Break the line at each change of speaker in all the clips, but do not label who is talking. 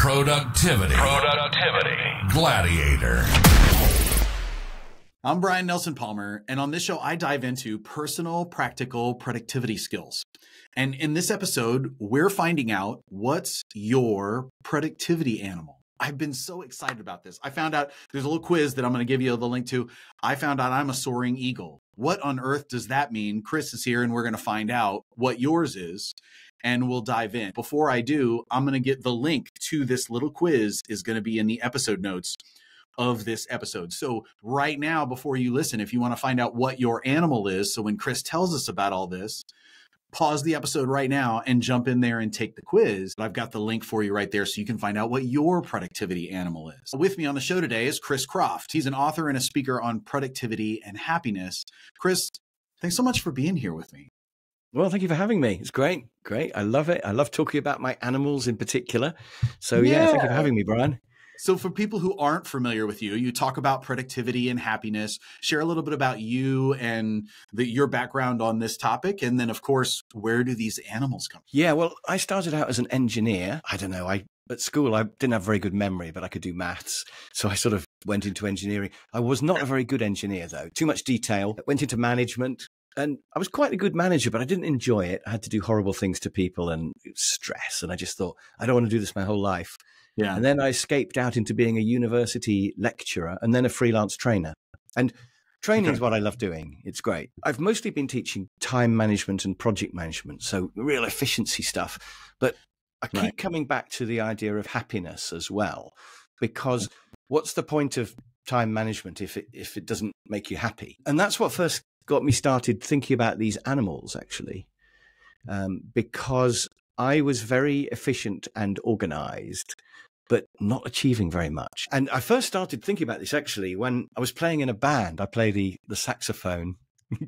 Productivity. Gladiator.
I'm Brian Nelson Palmer, and on this show, I dive into personal, practical productivity skills. And in this episode, we're finding out what's your productivity animal. I've been so excited about this. I found out there's a little quiz that I'm going to give you the link to. I found out I'm a soaring eagle. What on earth does that mean? Chris is here, and we're going to find out what yours is, and we'll dive in. Before I do, I'm going to get the link to this little quiz is going to be in the episode notes of this episode. So right now, before you listen, if you want to find out what your animal is, so when Chris tells us about all this, pause the episode right now and jump in there and take the quiz. I've got the link for you right there so you can find out what your productivity animal is. With me on the show today is Chris Croft. He's an author and a speaker on productivity and happiness. Chris, thanks so much for being here with me.
Well, thank you for having me. It's great. Great. I love it. I love talking about my animals in particular. So yeah, thank you for having me, Brian.
So for people who aren't familiar with you, you talk about productivity and happiness. Share a little bit about you and your background on this topic. And then, of course, where do these animals come from?
Yeah, well, I started out as an engineer. I don't know. At school, I didn't have very good memory, but I could do maths. So I sort of went into engineering. I was not a very good engineer, though. Too much detail. I went into management. And I was quite a good manager, but I didn't enjoy it. I had to do horrible things to people and stress. And I just thought, I don't want to do this my whole life. Yeah. And then I escaped out into being a university lecturer and then a freelance trainer. And training is what I love doing. It's great. I've mostly been teaching time management and project management, so real efficiency stuff. But I keep coming back to the idea of happiness as well, because what's the point of time management if it doesn't make you happy? And that's what first got me started thinking about these animals, actually, because I was very efficient and organized, but not achieving very much. And I first started thinking about this, actually, when I was playing in a band. I play the saxophone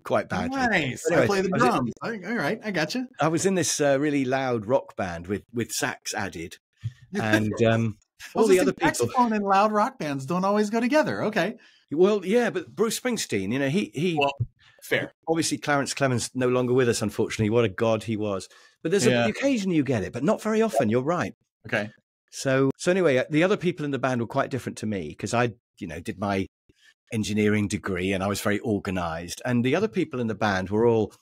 quite badly.
Nice. Anyway, I play the drums. All right, I got you.
I was in this really loud rock band with sax added. And all the other people.
Saxophone and loud rock bands don't always go together. Okay.
Well, yeah, but Bruce Springsteen, he well,
fair.
Obviously, Clarence Clemens no longer with us, unfortunately. What a god he was. But there's the occasion you get it, but not very often. You're right.
Okay.
So anyway, the other people in the band were quite different to me because I, did my engineering degree and I was very organized. And the other people in the band were all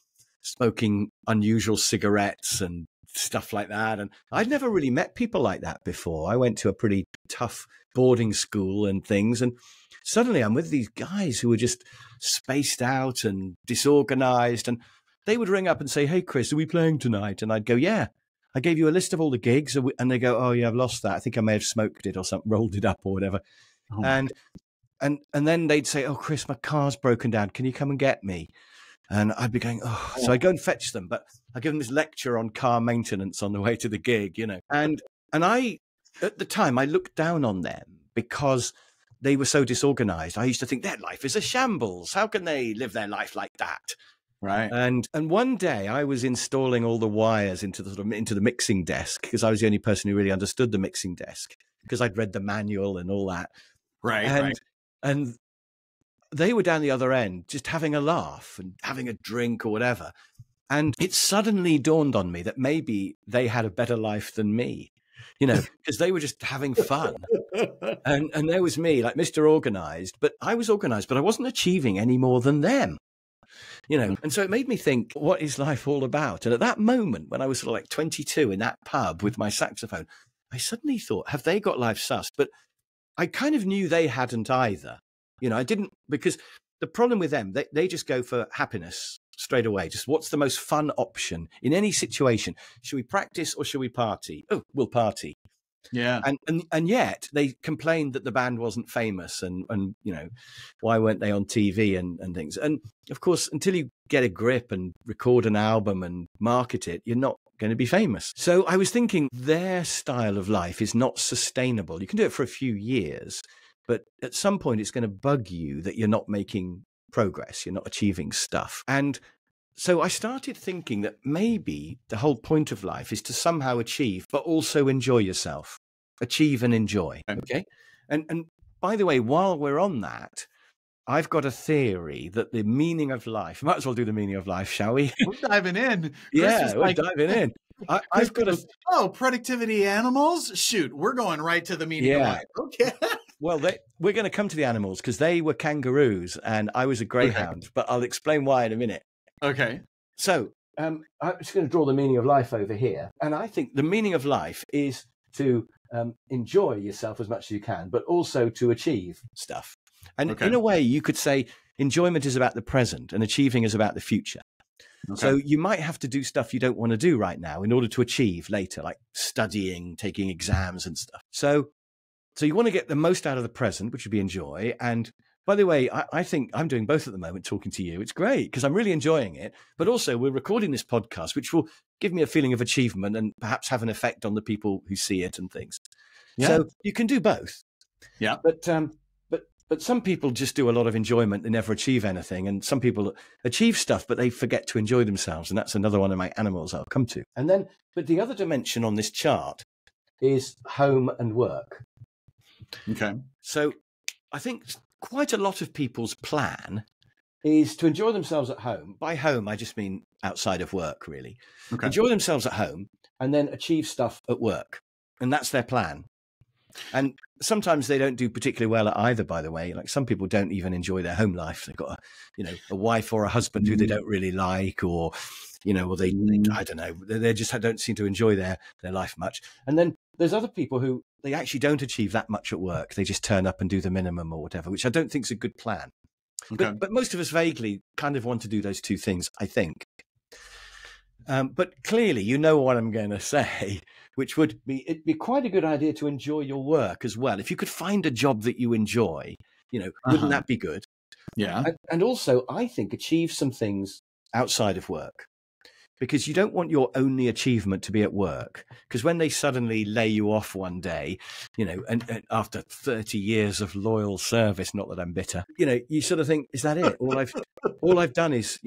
smoking unusual cigarettes and stuff like that. And I'd never really met people like that before. I went to a pretty tough boarding school and things. And suddenly I'm with these guys who were just spaced out and disorganized. And they would ring up and say, "Hey, Chris, are we playing tonight?" And I'd go, "Yeah. I gave you a list of all the gigs." And they go, "Oh, yeah, I've lost that. I think I may have smoked it or something, rolled it up or whatever." Oh, and then they'd say, "Oh, Chris, my car's broken down. Can you come and get me?" And I'd be going, "Oh." So I'd go and fetch them. But I give them this lecture on car maintenance on the way to the gig, And I, at the time, I looked down on them because they were so disorganized. I used to think their life is a shambles. How can they live their life like that?
Right.
And one day I was installing all the wires into the mixing desk because I was the only person who really understood the mixing desk because I'd read the manual and all that.
Right.
And they were down the other end just having a laugh and having a drink or whatever. And it suddenly dawned on me that maybe they had a better life than me, because they were just having fun. And there was me, like Mr. Organized, but I was organized, but I wasn't achieving any more than them. And so it made me think, what is life all about? And at that moment, when I was sort of like 22 in that pub with my saxophone, I suddenly thought, have they got life sussed? But I kind of knew they hadn't either. I didn't, because the problem with them, they just go for happiness straight away. Just what's the most fun option in any situation? Should we practice or should we party? Oh, we'll party.
Yeah.
And yet they complained that the band wasn't famous and why weren't they on TV and things. And of course, until you get a grip and record an album and market it, you're not going to be famous. So I was thinking their style of life is not sustainable. You can do it for a few years, but at some point it's going to bug you that you're not making progress, you're not achieving stuff. And so I started thinking that maybe the whole point of life is to somehow achieve, but also enjoy yourself. Achieve and enjoy. Okay. And by the way, while we're on that, I've got a theory that the meaning of life, might as well do the meaning of life, shall we?
We're diving in.
Yeah, we're diving in. I've got a
productivity animals. Shoot, we're going right to the meaning of life. Okay.
Well, we're going to come to the animals because they were kangaroos and I was a greyhound, but I'll explain why in a minute.
Okay.
So I'm just going to draw the meaning of life over here. And I think the meaning of life is to enjoy yourself as much as you can, but also to achieve stuff. And in a way, you could say enjoyment is about the present and achieving is about the future. Okay. So you might have to do stuff you don't want to do right now in order to achieve later, like studying, taking exams and stuff. So you want to get the most out of the present, which would be enjoy. And by the way, I think I'm doing both at the moment, talking to you. It's great because I'm really enjoying it. But also we're recording this podcast, which will give me a feeling of achievement and perhaps have an effect on the people who see it and things. Yeah. So you can do both.
Yeah.
But some people just do a lot of enjoyment. They never achieve anything. And some people achieve stuff, but they forget to enjoy themselves. And that's another one of my animals I'll come to. And then, but the other dimension on this chart is home and work.
Okay.
So I think quite a lot of people's plan is to enjoy themselves at home. By home, I just mean outside of work, really. Okay. Enjoy themselves at home and then achieve stuff at work. And that's their plan. And sometimes they don't do particularly well at either, by the way. Like some people don't even enjoy their home life. They've got a wife or a husband who they don't really like, or, or they I don't know, they just don't seem to enjoy their life much. And then there's other people who they actually don't achieve that much at work. They just turn up and do the minimum or whatever, which I don't think is a good plan. Okay. But most of us vaguely kind of want to do those two things, I think. But clearly, you know what I'm going to say, which it'd be quite a good idea to enjoy your work as well. If you could find a job that you enjoy, wouldn't that be good?
Yeah.
And also, I think achieve some things outside of work, because you don't want your only achievement to be at work. Because when they suddenly lay you off one day, and after 30 years of loyal service, not that I'm bitter, you sort of think, is that it? All I've done is,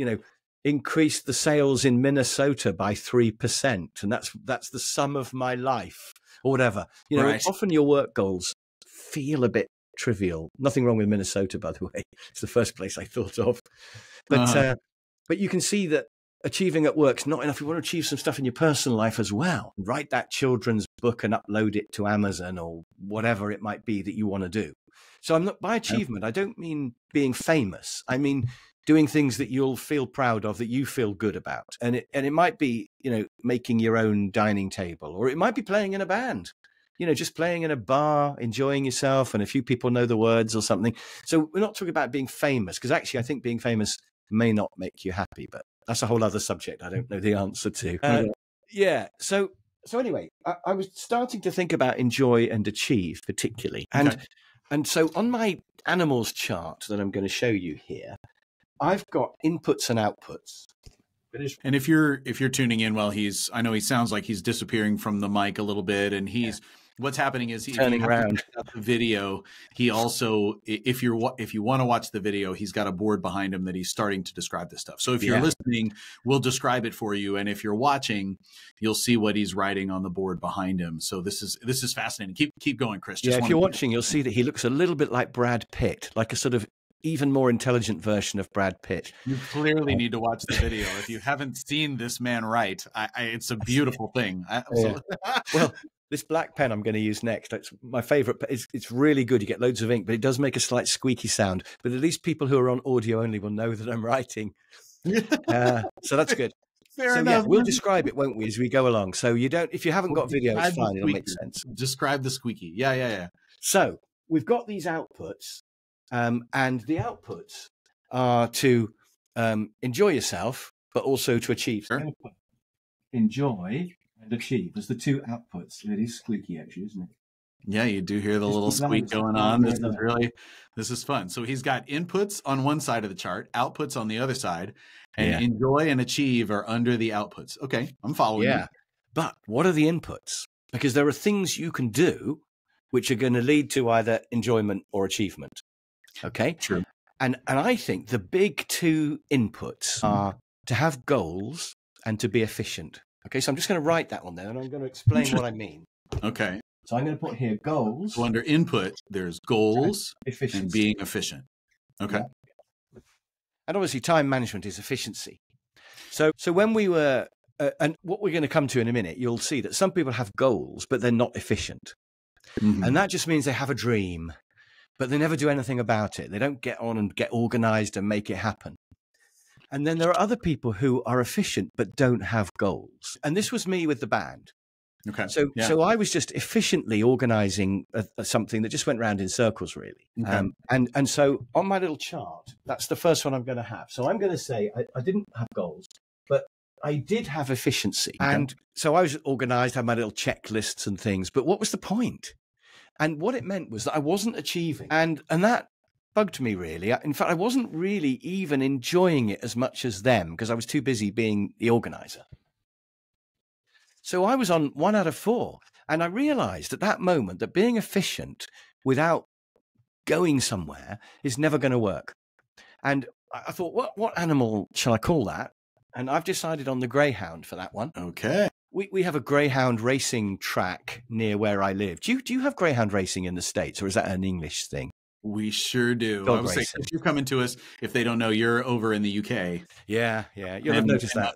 increase the sales in Minnesota by 3%. And that's the sum of my life or whatever. Right. Often your work goals feel a bit trivial. Nothing wrong with Minnesota, by the way. It's the first place I thought of. But you can see that achieving at work's not enough. You want to achieve some stuff in your personal life as well. Write that children's book and upload it to Amazon or whatever it might be that you want to do. So by achievement, I don't mean being famous. I mean doing things that you'll feel proud of, that you feel good about. And it might be, making your own dining table, or it might be playing in a band, just playing in a bar, enjoying yourself, and a few people know the words or something. So we're not talking about being famous, because actually I think being famous may not make you happy, but that's a whole other subject I don't know the answer to. Yeah. So anyway, I was starting to think about enjoy and achieve particularly. And so on my animals chart that I'm going to show you here, I've got inputs and outputs.
And if you're tuning in, I know he sounds like he's disappearing from the mic a little bit, and what's happening is he's
turning around
the video. He also, if you want to watch the video, he's got a board behind him that he's starting to describe this stuff. So if you're listening, we'll describe it for you, and if you're watching, you'll see what he's writing on the board behind him. So this is fascinating. Keep going, Chris.
If you're watching, you'll see that he looks a little bit like Brad Pitt, like a sort of even more intelligent version of Brad Pitt.
You clearly need to watch the video. If you haven't seen this man write, it's a beautiful thing.
Well, this black pen I'm going to use next, it's my favorite. It's really good. You get loads of ink, but it does make a slight squeaky sound. But at least people who are on audio only will know that I'm writing. So that's good.
Fair enough.
Yeah, we'll describe it, won't we, as we go along. So if you haven't got video, it's fine. It'll make sense.
Describe the squeaky. Yeah.
So we've got these outputs. And the outputs are to enjoy yourself, but also to achieve.
Sure.
Enjoy and achieve. There's the two outputs. It is squeaky, actually, isn't it?
Yeah, you do hear the little squeak going on. This is fun. So he's got inputs on one side of the chart, outputs on the other side, and enjoy and achieve are under the outputs. Okay, I'm following you.
But what are the inputs? Because there are things you can do which are going to lead to either enjoyment or achievement. Okay.
True.
And I think the big two inputs are to have goals and to be efficient. Okay. So I'm just going to write that one there and I'm going to explain what I mean.
Okay.
So I'm going to put here goals.
So under input, there's goals and being efficient. Okay.
Yeah. And obviously time management is efficiency. So when we were And what we're going to come to in a minute, you'll see that some people have goals, but they're not efficient. Mm-hmm. And that just means they have a dream, but they never do anything about it. They don't get on and get organized and make it happen. And then there are other people who are efficient, but don't have goals. And this was me with the band.
Okay.
So I was just efficiently organizing something that just went round in circles, really. Okay. And so on my little chart, that's the first one I'm going to have. So I'm going to say I didn't have goals, but I did have efficiency. Okay. And so I was organized, had my little checklists and things. But what was the point? And what it meant was that I wasn't achieving. And that bugged me, really. In fact, I wasn't really even enjoying it as much as them because I was too busy being the organizer. So I was on 1 out of 4. And I realized at that moment that being efficient without going somewhere is never going to work. And I thought, what animal shall I call that? And I've decided on the greyhound for that one.
Okay.
We have a greyhound racing track near where I live. Do you have greyhound racing in the States, or is that an English thing?
We sure do. I was saying, if you're coming to us, if they don't know, you're over in the UK.
Yeah. You'll have noticed that.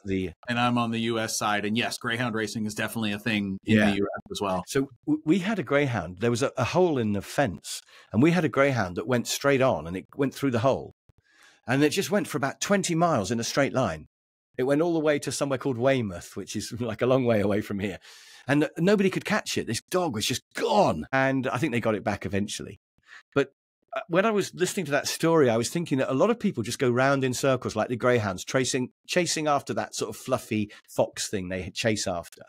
And I'm on the US side. And yes, greyhound racing is definitely a thing in the US as well.
So we had a greyhound. There was a hole in the fence, and we had a greyhound that went straight on, and it went through the hole. And it just went for about 20 miles in a straight line. It went all the way to somewhere called Weymouth, which is like a long way away from here. And nobody could catch it. This dog was just gone. And I think they got it back eventually. But when I was listening to that story, I was thinking that a lot of people just go round in circles like the greyhounds, chasing after that sort of fluffy fox thing they chase after.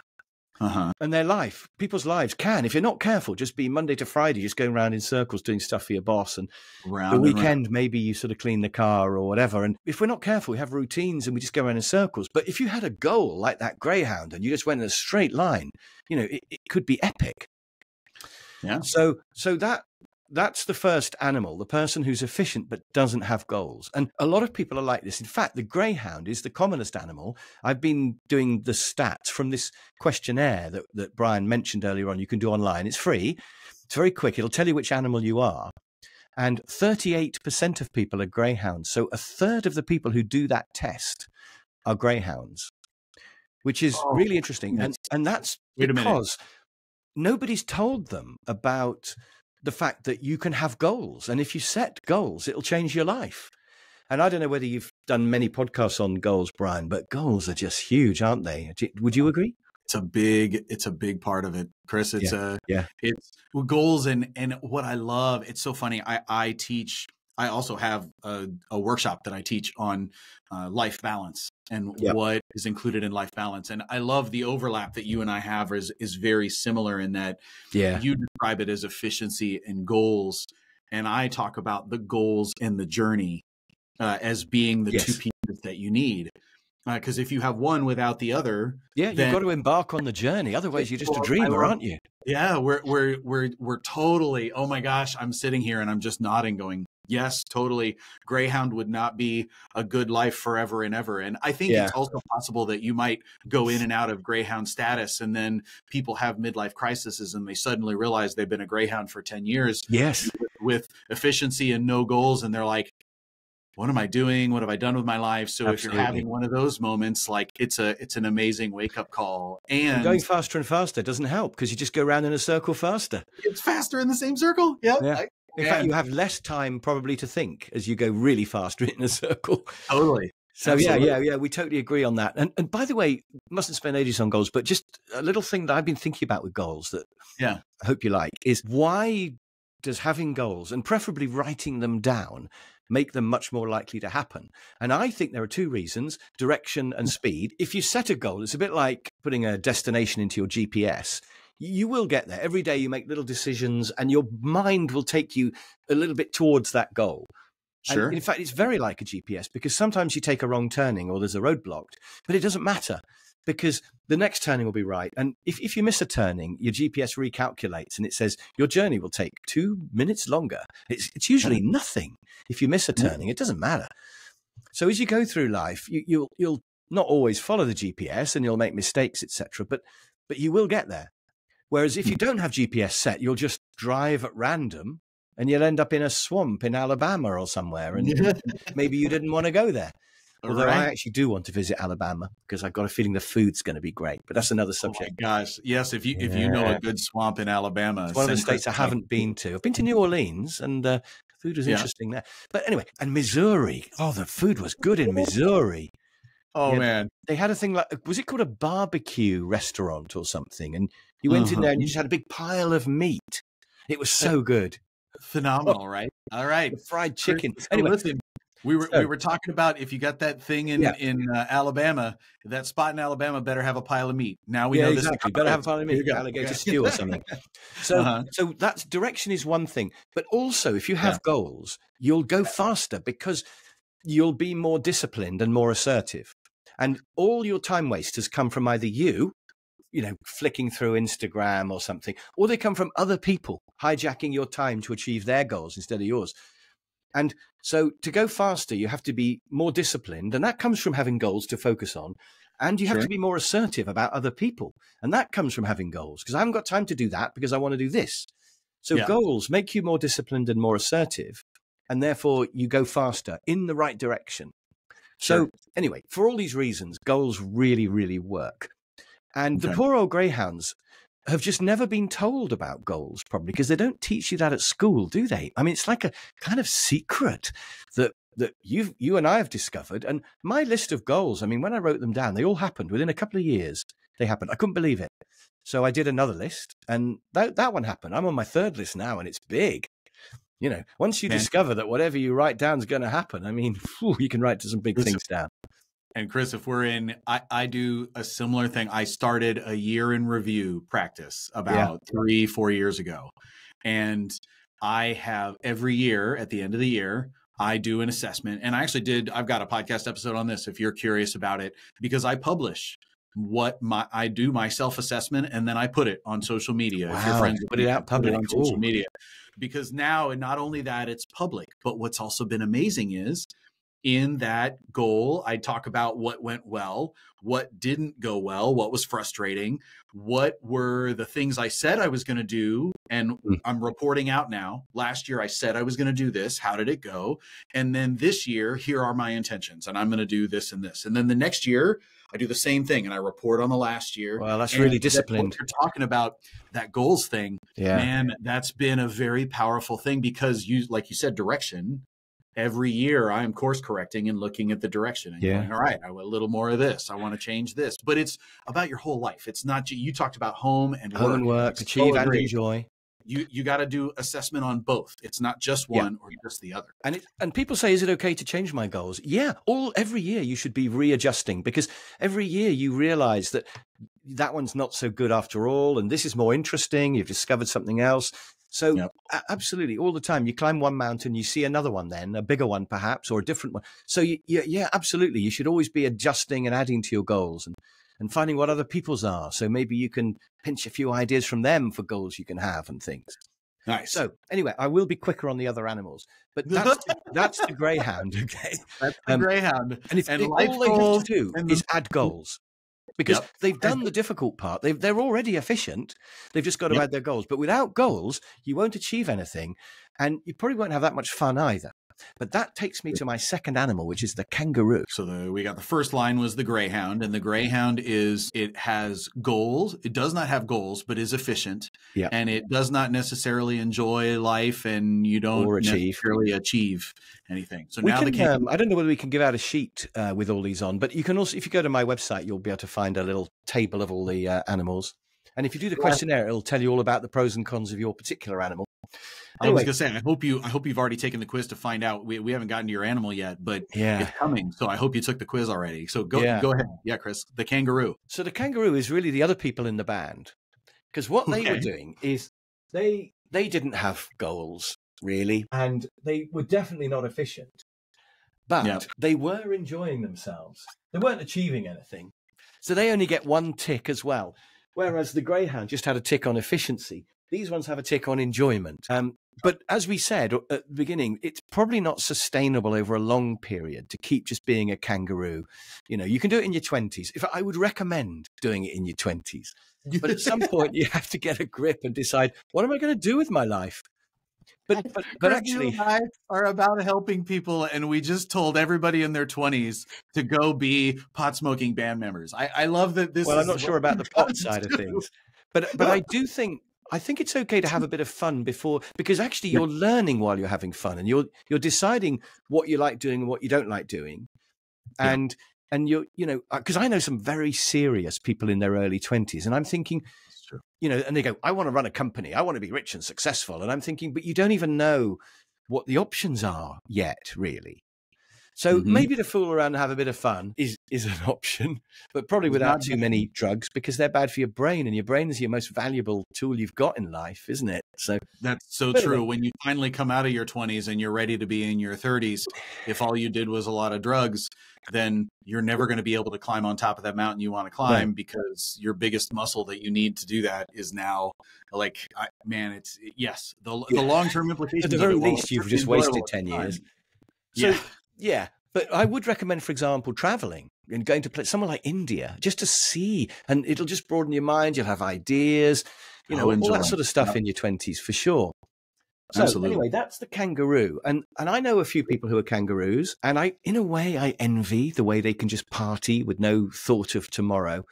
Uh-huh. And people's lives can, if you're not careful, just be Monday to Friday, just going around in circles doing stuff for your boss. And the weekend, maybe you sort of clean the car or whatever. And if we're not careful, we have routines and we just go around in circles. But if you had a goal like that greyhound and you just went in a straight line, it could be epic.
Yeah.
So that's the first animal, the person who's efficient but doesn't have goals. And a lot of people are like this. In fact, the greyhound is the commonest animal. I've been doing the stats from this questionnaire that Brian mentioned earlier on. You can do online. It's free. It's very quick. It'll tell you which animal you are. And 38% of people are greyhounds. So a third of the people who do that test are greyhounds, which is really interesting. And that's because nobody's told them about the fact that you can have goals. And if you set goals, it'll change your life. And I don't know whether you've done many podcasts on goals, Brian, but goals are just huge, aren't they? Would you agree?
It's a big part of it, Chris. It's goals. And what I love, it's so funny. I also have a workshop that I teach on life balance and what is included in life balance. And I love the overlap that you and I have is very similar in that you describe it as efficiency and goals. And I talk about the goals and the journey as being the two pieces that you need. Because if you have one without the other,
you've got to embark on the journey. Otherwise, you're just a dreamer, aren't you?
Yeah, we're totally. Oh my gosh, I'm sitting here and I'm just nodding, going, yes, totally. Greyhound would not be a good life forever and ever. And I think it's also possible that you might go in and out of greyhound status, and then people have midlife crises and they suddenly realize they've been a greyhound for 10 years.
Yes,
with efficiency and no goals, and they're like, what am I doing? What have I done with my life? So if you're having one of those moments, like it's an amazing wake up call. And
going faster and faster doesn't help because you just go around in a circle faster.
It's faster in the same circle. Yeah.
In fact, you have less time probably to think as you go really fast in a circle.
Totally.
So yeah, we totally agree on that. And by the way, mustn't spend ages on goals, but just a little thing that I've been thinking about with goals that I hope you like is, why does having goals, and preferably writing them down, make them much more likely to happen? And I think there are two reasons: direction and speed. If you set a goal, it's a bit like putting a destination into your GPS. You will get there. Every day you make little decisions and your mind will take you a little bit towards that goal. Sure. And in fact, it's very like a GPS, because sometimes you take a wrong turning or there's a road blocked, but it doesn't matter because the next turning will be right. And if you miss a turning, your GPS recalculates and it says your journey will take 2 minutes longer. It's usually nothing. If you miss a turning, it doesn't matter. So as you go through life, you'll not always follow the GPS and you'll make mistakes, etc. But you will get there. Whereas if you don't have GPS set, you'll just drive at random and you'll end up in a swamp in Alabama or somewhere. And maybe you didn't want to go there. Although I
Right.
actually do want to visit Alabama because I've got a feeling the food's going to be great. But that's another
Oh my
subject.
gosh. Yes. If you know
Yeah.
a good swamp in Alabama,
It's one of the
send Chris
states I
a message.
haven't been to. I've been to New Orleans, and food was
Yeah.
interesting there. But anyway, and Missouri. Oh, the food was good in Missouri.
Oh
Yeah,
man.
they had a thing like, was it called a barbecue restaurant or something? And you went in
Uh-huh.
there and you just had a big pile of meat. It was so good. Oh,
Phenomenal, right? All right.
the fried
Chris,
chicken.
so
Anyway,
listen, we
so
were talking about if you got that thing
yeah,
in Alabama, that spot in Alabama better have a pile of meat. Now we
yeah,
know this.
exactly. Better have a pile of
Here
meat,
you go.
alligator
Okay.
stew or something. So,
Uh-huh.
so that direction is one thing, but also if you
Yeah.
have goals, you'll go faster because you'll be more disciplined and more assertive. And all your time wasters come from either you know, flicking through Instagram or something, or they come from other people hijacking your time to achieve their goals instead of yours. And so to go faster, you have to be more disciplined, and that comes from having goals to focus on. And you have
Sure.
to be more assertive about other people, and that comes from having goals, because I haven't got time to do that because I want to do this. So
Yeah.
goals make you more disciplined and more assertive, and therefore you go faster in the right direction. So
Sure.
anyway, for all these reasons, goals really, really work. And the
Okay.
poor old greyhounds have just never been told about goals, probably because they don't teach you that at school, do they? I mean, it's like a kind of secret that you and I have discovered. And my list of goals, I mean, when I wrote them down, they all happened within a couple of years. They happened. I couldn't believe it. So I did another list, and that one happened. I'm on my third list now, and it's big. You know, once you
Man.
discover that whatever you write down is going to happen, I mean, you can write some big
Listen,
things down.
And Chris, if we're in, I do a similar thing. I started a year in review practice about 3-4 years ago. And I have every year at the end of the year, I do an assessment. And I've got a podcast episode on this if you're curious about it, because I publish I do my self-assessment, and then I put it on social media. If you're
Wow,
friends with
put
me,
it
I
out
put it
public.
on social
Cool.
media. Because now, and not only that, it's public, but what's also been amazing is in that goal, I talk about what went well, what didn't go well, what was frustrating, what were the things I said I was going to do, and I'm reporting out now. Last year, I said I was going to do this. How did it go? And then this year, here are my intentions, and I'm going to do this and this. And then the next year, I do the same thing, and I report on the last year.
Well, that's
and
really disciplined.
What you're talking about, that goals thing,
Yeah.
man, that's been a very powerful thing because like you said, direction. Every year I am course correcting and looking at the direction and going, all right, I want a little more of this. I want to change this, but it's about your whole life. It's not, you talked about home and work,
achieve and enjoy.
You got to do assessment on both. It's not just one or just the other.
And people say, is it okay to change my goals? Yeah. Every year you should be readjusting, because every year you realize that one's not so good after all. And this is more interesting. You've discovered something else. So absolutely, all the time you climb one mountain, you see another one, then a bigger one perhaps, or a different one. So yeah, absolutely. You should always be adjusting and adding to your goals and finding what other people's are. So maybe you can pinch a few ideas from them for goals you can have and things.
Nice.
So anyway, I will be quicker on the other animals, but that's the greyhound. Okay.
That's the greyhound.
And if
and
all they have to do is add goals. Because they've done the difficult part. They're already efficient. They've just got to add their goals. But without goals, you won't achieve anything. And you probably won't have that much fun either. But that takes me to my second animal, which is the kangaroo.
So we got the first line was the greyhound. And the greyhound it has goals. It does not have goals, but is efficient.
Yeah.
And it does not necessarily enjoy life, and you don't necessarily achieve anything. So now I
don't know whether we can give out a sheet with all these on, but you can also, if you go to my website, you'll be able to find a little table of all the animals. And if you do the questionnaire, it'll tell you all about the pros and cons of your particular animal.
Anyway, I was going to say, I hope you've already taken the quiz to find out. We haven't gotten to your animal yet, but it's coming. So I hope you took the quiz already. So go ahead. Yeah, Chris, the kangaroo.
So the kangaroo is really the other people in the band, because what they were doing is they didn't have goals really, and they were definitely not efficient, but they were enjoying themselves. They weren't achieving anything. So they only get one tick as well. Whereas the greyhound just had a tick on efficiency. These ones have a tick on enjoyment. But as we said at the beginning, it's probably not sustainable over a long period to keep just being a kangaroo. You know, you can do it in your 20s. I would recommend doing it in your 20s. But at some point, you have to get a grip and decide, what am I going to do with my life? But
Chris, you
actually,
and I are about helping people, and we just told everybody in their 20s to go be pot smoking band members. I love that this
well, I'm
is
not
what
sure about
we've
the
got
pot
to
side of
do.
things, but I think it's okay to have a bit of fun before, because actually
Yeah.
you're learning while you're having fun, and you're deciding what you like doing and what you don't like doing,
Yeah.
and because I know some very serious people in their early 20s, and I'm thinking,
That's true.
and they go, I want to run a company, I want to be rich and successful, and I'm thinking, but you don't even know what the options are yet, really. So
Mm-hmm.
maybe to fool around and have a bit of fun is an option, but probably
It's
without
not
too many drugs, because they're bad for your brain, and your brain is your most valuable tool you've got in life, isn't it? So
That's so
but
true.
anyway,
When you finally come out of your 20s and you're ready to be in your 30s, if all you did was a lot of drugs, then you're never going to be able to climb on top of that mountain you want to
no.
climb, because your biggest muscle that you need to do that is now yes, the long-term implications
At the
of
very
it, while
least,
it's
you've
certainly
just
enjoyable
wasted
at
10
the
years.
time.
So,
Yeah.
yeah. But I would recommend, for example, traveling and going to somewhere like India, just to see, and it'll just broaden your mind. You'll have ideas, all
Enjoy.
that sort of stuff
Yep.
in your 20s for sure. So
Absolutely.
anyway, that's the kangaroo. And I know a few people who are kangaroos, and in a way, I envy the way they can just party with no thought of tomorrow.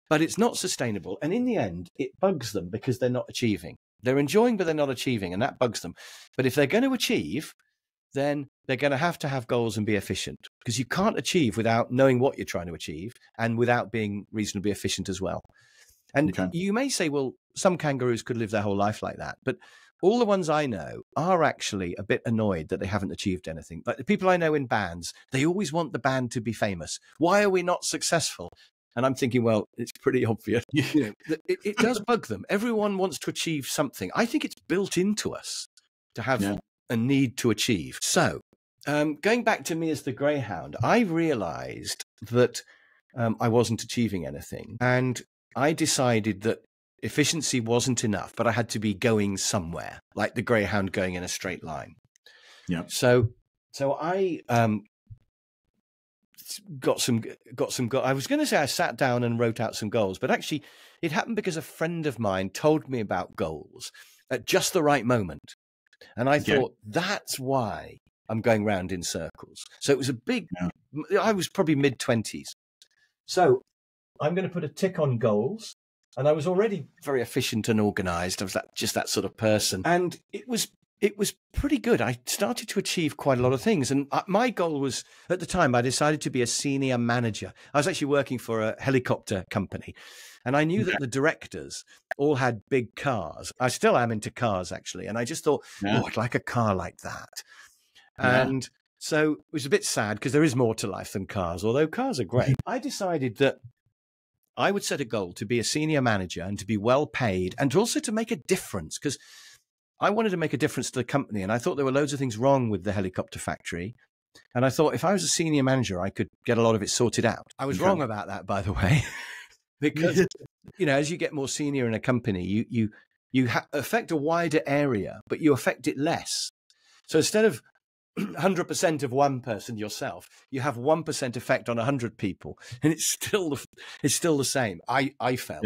But it's not sustainable. And in the end, it bugs them because they're not achieving. They're enjoying, but they're not achieving, and that bugs them. But if they're going to achieve, then they're going to have goals and be efficient, because you can't achieve without knowing what you're trying to achieve and without being reasonably efficient as well. And
Okay.
you may say, well, some kangaroos could live their whole life like that. But all the ones I know are actually a bit annoyed that they haven't achieved anything. Like the people I know in bands, they always want the band to be famous. Why are we not successful? And I'm thinking, well, it's pretty obvious. It does bug them. Everyone wants to achieve something. I think it's built into us to have a need to achieve. So going back to me as the greyhound, I realized that I wasn't achieving anything. And I decided that efficiency wasn't enough, but I had to be going somewhere, like the greyhound going in a straight line.
Yeah.
So I got some. I was going to say I sat down and wrote out some goals, but actually it happened because a friend of mine told me about goals at just the right moment. And I thought, that's why I'm going round in circles. So it was I was probably mid-20s. So I'm going to put a tick on goals. And I was already very efficient and organized. I was just that sort of person. And it was pretty good. I started to achieve quite a lot of things. And my goal was, at the time, I decided to be a senior manager. I was actually working for a helicopter company. And I knew that the directors all had big cars. I still am into cars, actually. And I just thought, I'd like a car like that. And so it was a bit sad, because there is more to life than cars, although cars are great. I decided that I would set a goal to be a senior manager and to be well paid, and also to make a difference, because I wanted to make a difference to the company. And I thought there were loads of things wrong with the helicopter factory. And I thought if I was a senior manager, I could get a lot of it sorted out. I was wrong about that, by the way, because, as you get more senior in a company, you affect a wider area, but you affect it less. So instead of 100% of one person yourself, you have 1% effect on 100 people, and it's still the same. I felt.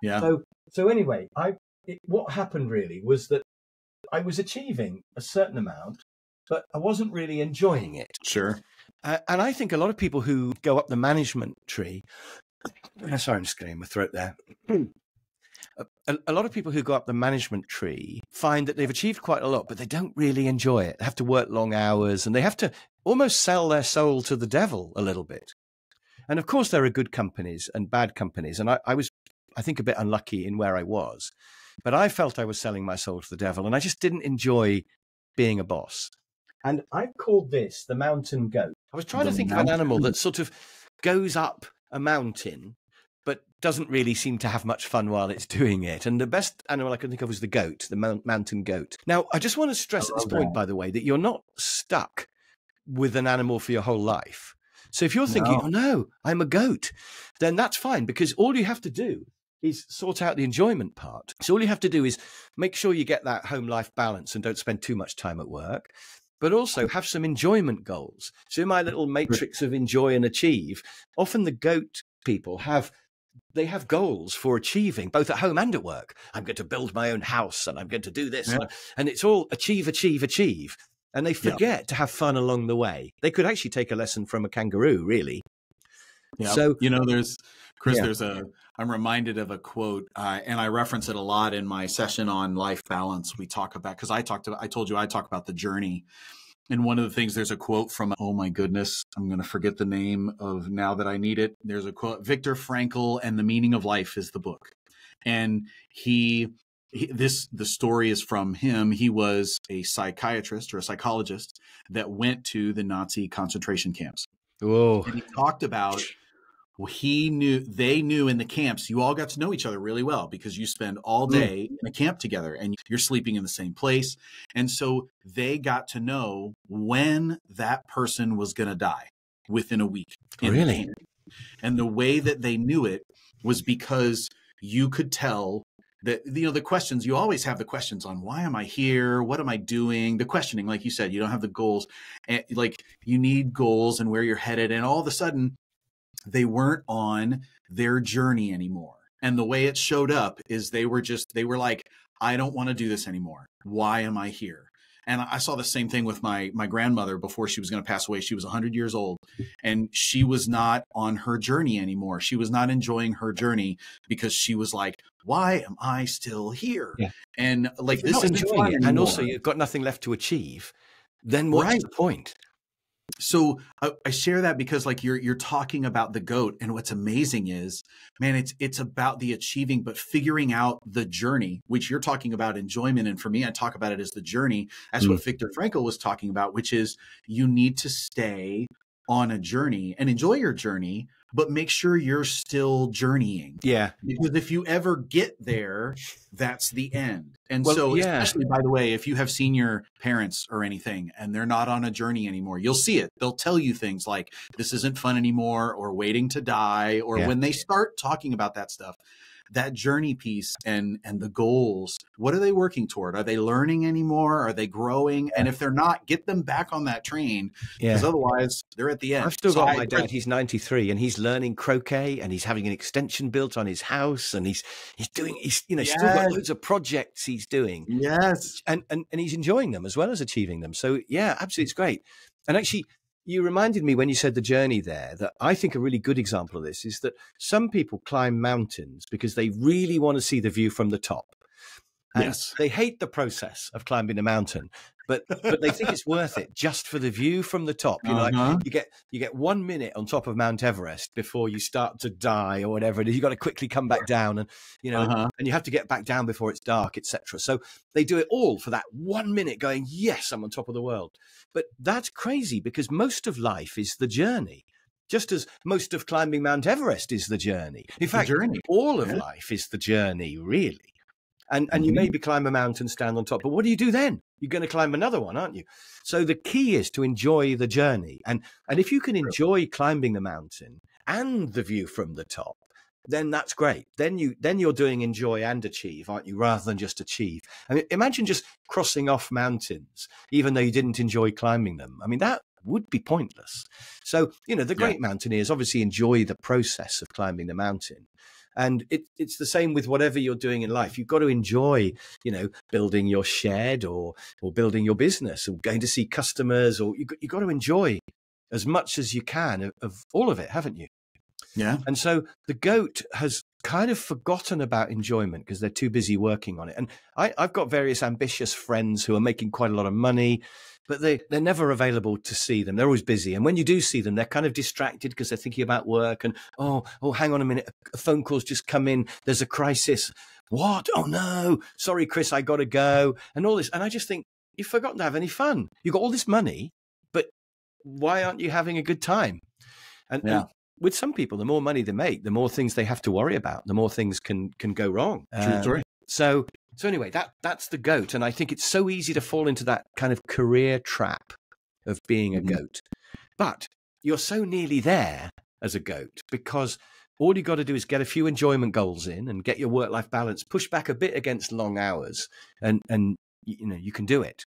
Yeah.
So anyway, what happened really was that I was achieving a certain amount, but I wasn't really enjoying it.
Sure.
And I think a lot of people who go up the management tree. Sorry, I'm just getting my throat there. A lot of people who go up the management tree find that they've achieved quite a lot, but they don't really enjoy it. They have to work long hours, and they have to almost sell their soul to the devil a little bit. And of course, there are good companies and bad companies. And I was, I think, a bit unlucky in where I was. But I felt I was selling my soul to the devil, and I just didn't enjoy being a boss. And I've called this the mountain goat. I was trying to think of an animal that sort of goes up a mountain, but doesn't really seem to have much fun while it's doing it. And the best animal I could think of was the goat, the mountain goat. Now, I just want to stress at this point, by the way, that you're not stuck with an animal for your whole life. So if you're thinking, oh no, I'm a goat, then that's fine, because all you have to do is sort out the enjoyment part. So all you have to do is make sure you get that home life balance and don't spend too much time at work, but also have some enjoyment goals. So in my little matrix of enjoy and achieve, often the goat people have they have goals for achieving both at home and at work. I'm going to build my own house and I'm going to do this. And it's all achieve, achieve, achieve. And they forget to have fun along the way. They could actually take a lesson from a kangaroo, really.
Yeah.
So,
there's Chris, I'm reminded of a quote, and I reference it a lot in my session on life balance. We talk about, because I told you I talk about the journey. And one of the things, there's a quote from, oh my goodness, I'm going to forget the name of now that I need it. There's a quote, Viktor Frankl, and The Meaning of Life is the book. And the story is from him. He was a psychiatrist or a psychologist that went to the Nazi concentration camps.
whoa.
And he talked about, they knew in the camps, you all got to know each other really well because you spend all day in a camp together and you're sleeping in the same place. And so they got to know when that person was going to die within a week.
Really?
And the way that they knew it was because you could tell that, the questions, you always have the questions on why am I here? What am I doing? The questioning, like you said, you don't have the goals. And like you need goals and where you're headed. And all of a sudden, they weren't on their journey anymore. And the way it showed up is they were like, I don't want to do this anymore. Why am I here? And I saw the same thing with my grandmother before she was going to pass away. She was 100 years old and she was not on her journey anymore. She was not enjoying her journey because she was like, why am I still here? Yeah. And like, this isn't fun anymore.
And also you've got nothing left to achieve. Then what's the point?
So I share that because like you're talking about the goat, and what's amazing is, man, it's about the achieving, but figuring out the journey, which you're talking about enjoyment. And for me, I talk about it as the journey. That's what Viktor Frankl was talking about, which is you need to stay on a journey and enjoy your journey, but make sure you're still journeying.
Yeah.
Because if you ever get there, that's the end. And especially, by the way, if you have senior parents or anything and they're not on a journey anymore, you'll see it. They'll tell you things like this isn't fun anymore, or waiting to die, or when they start talking about that stuff, that journey piece and the goals, what are they working toward? Are they learning anymore? Are they growing? And if they're not, get them back on that train, because otherwise they're at the end.
I've still got my dad. He's 93 and he's learning croquet and he's having an extension built on his house and he's still got loads of projects he's doing.
Yes.
And he's enjoying them as well as achieving them. So yeah, absolutely. It's great. And actually, you reminded me when you said the journey there that I think a really good example of this is that some people climb mountains because they really want to see the view from the top. And they hate the process of climbing a mountain, but they think it's worth it just for the view from the top. You know, like you get 1 minute on top of Mount Everest before you start to die or whatever it is. You got to quickly come back down, and and you have to get back down before it's dark, etc. So they do it all for that 1 minute, going, "Yes, I'm on top of the world." But that's crazy because most of life is the journey. Just as most of climbing Mount Everest is the journey. In fact, all of life is the journey, really. And you maybe climb a mountain, stand on top, but what do you do then? You're going to climb another one, aren't you? So the key is to enjoy the journey. And if you can enjoy climbing the mountain and the view from the top, then that's great. Then you're doing enjoy and achieve, aren't you? Rather than just achieve. I mean, imagine just crossing off mountains, even though you didn't enjoy climbing them. I mean, that would be pointless. So, the great mountaineers obviously enjoy the process of climbing the mountain. And it's the same with whatever you're doing in life. You've got to enjoy, building your shed or building your business or going to see customers, or you've got to enjoy as much as you can of all of it, haven't you?
Yeah.
And so the goat has kind of forgotten about enjoyment because they're too busy working on it. And I've got various ambitious friends who are making quite a lot of money, but they're never available to see them. They're always busy. And when you do see them, they're kind of distracted because they're thinking about work and, oh, hang on a minute. A phone call's just come in. There's a crisis. What? Oh, no. Sorry, Chris, I got to go. And all this. And I just think, you've forgotten to have any fun. You've got all this money, but why aren't you having a good time? And with some people, the more money they make, the more things they have to worry about, the more things can go wrong.
True story.
So anyway, that's the goat. And I think it's so easy to fall into that kind of career trap of being a goat. But you're so nearly there as a goat because all you got to do is get a few enjoyment goals in and get your work-life balance, push back a bit against long hours, and you can do it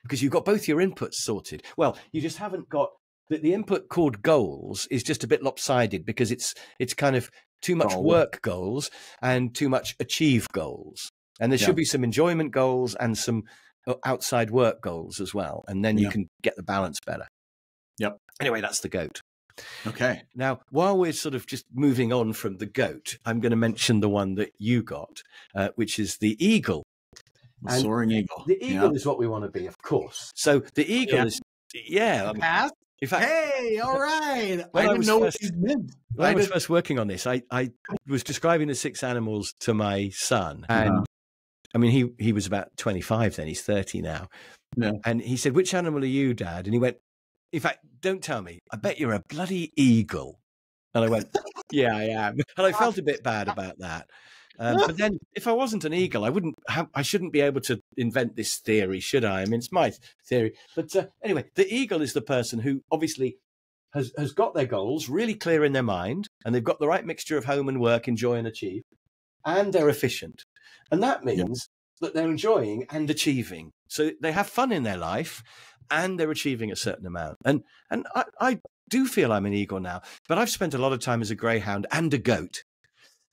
because you've got both your inputs sorted. Well, you just haven't got the input called goals is just a bit lopsided because it's kind of too much work goals and too much achieve goals. And there should be some enjoyment goals and some outside work goals as well. And then you can get the balance better.
Yep.
Anyway, that's the goat.
Okay.
Now, while we're sort of just moving on from the goat, I'm going to mention the one that you got, which is the eagle.
The soaring eagle.
The eagle is what we want to be, of course. So the eagle is,
Pass?
In fact,
hey, all right. I didn't know what you meant.
When I was first working on this, I was describing the 6 animals to my son. And I mean, he was about 25 then. He's 30 now. Yeah. And he said, which animal are you, Dad? And he went, in fact, don't tell me. I bet you're a bloody eagle. And I went, yeah, I am. And I felt a bit bad about that. But then if I wasn't an eagle, I shouldn't be able to invent this theory, should I? I mean, it's my theory. But anyway, the eagle is the person who obviously has got their goals really clear in their mind, and they've got the right mixture of home and work, enjoy and achieve, and they're efficient. And that means that they're enjoying and achieving. So they have fun in their life and they're achieving a certain amount. And I do feel I'm an eagle now, but I've spent a lot of time as a greyhound and a goat.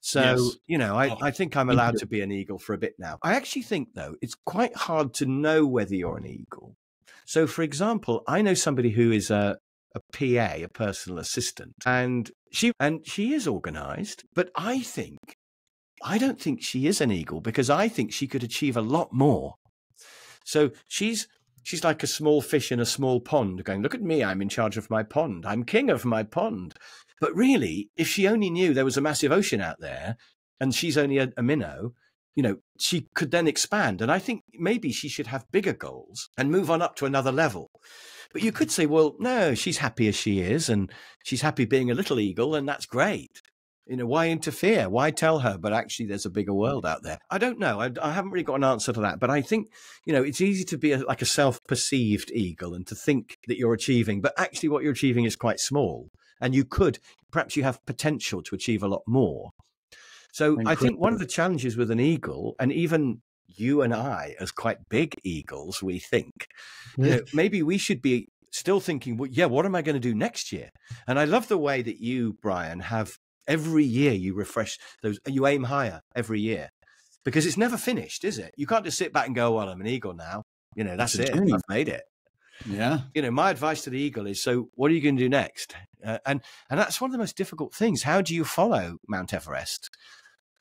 So, I think I'm allowed to be an eagle for a bit now. I actually think, though, it's quite hard to know whether you're an eagle. So, for example, I know somebody who is a PA, a personal assistant, and she is organized, but I don't think she is an eagle because I think she could achieve a lot more. So she's like a small fish in a small pond going, look at me, I'm in charge of my pond. I'm king of my pond. But really, if she only knew there was a massive ocean out there and she's only a minnow, she could then expand. And I think maybe she should have bigger goals and move on up to another level. But you could say, well, no, she's happy as she is and she's happy being a little eagle and that's great. Why interfere? Why tell her? But actually, there's a bigger world out there. I don't know. I haven't really got an answer to that. But I think, it's easy to be like a self-perceived eagle and to think that you're achieving. But actually, what you're achieving is quite small. And perhaps you have potential to achieve a lot more. So I think one of the challenges with an eagle, and even you and I, as quite big eagles, we think, maybe we should be still thinking, well, what am I going to do next year? And I love the way that you, Brian, have every year you refresh those, you aim higher every year because it's never finished, is it? You can't just sit back and go, well, I'm an eagle now. That's it. I've made it.
Yeah.
My advice to the eagle is, so what are you going to do next? And that's one of the most difficult things. How do you follow Mount Everest?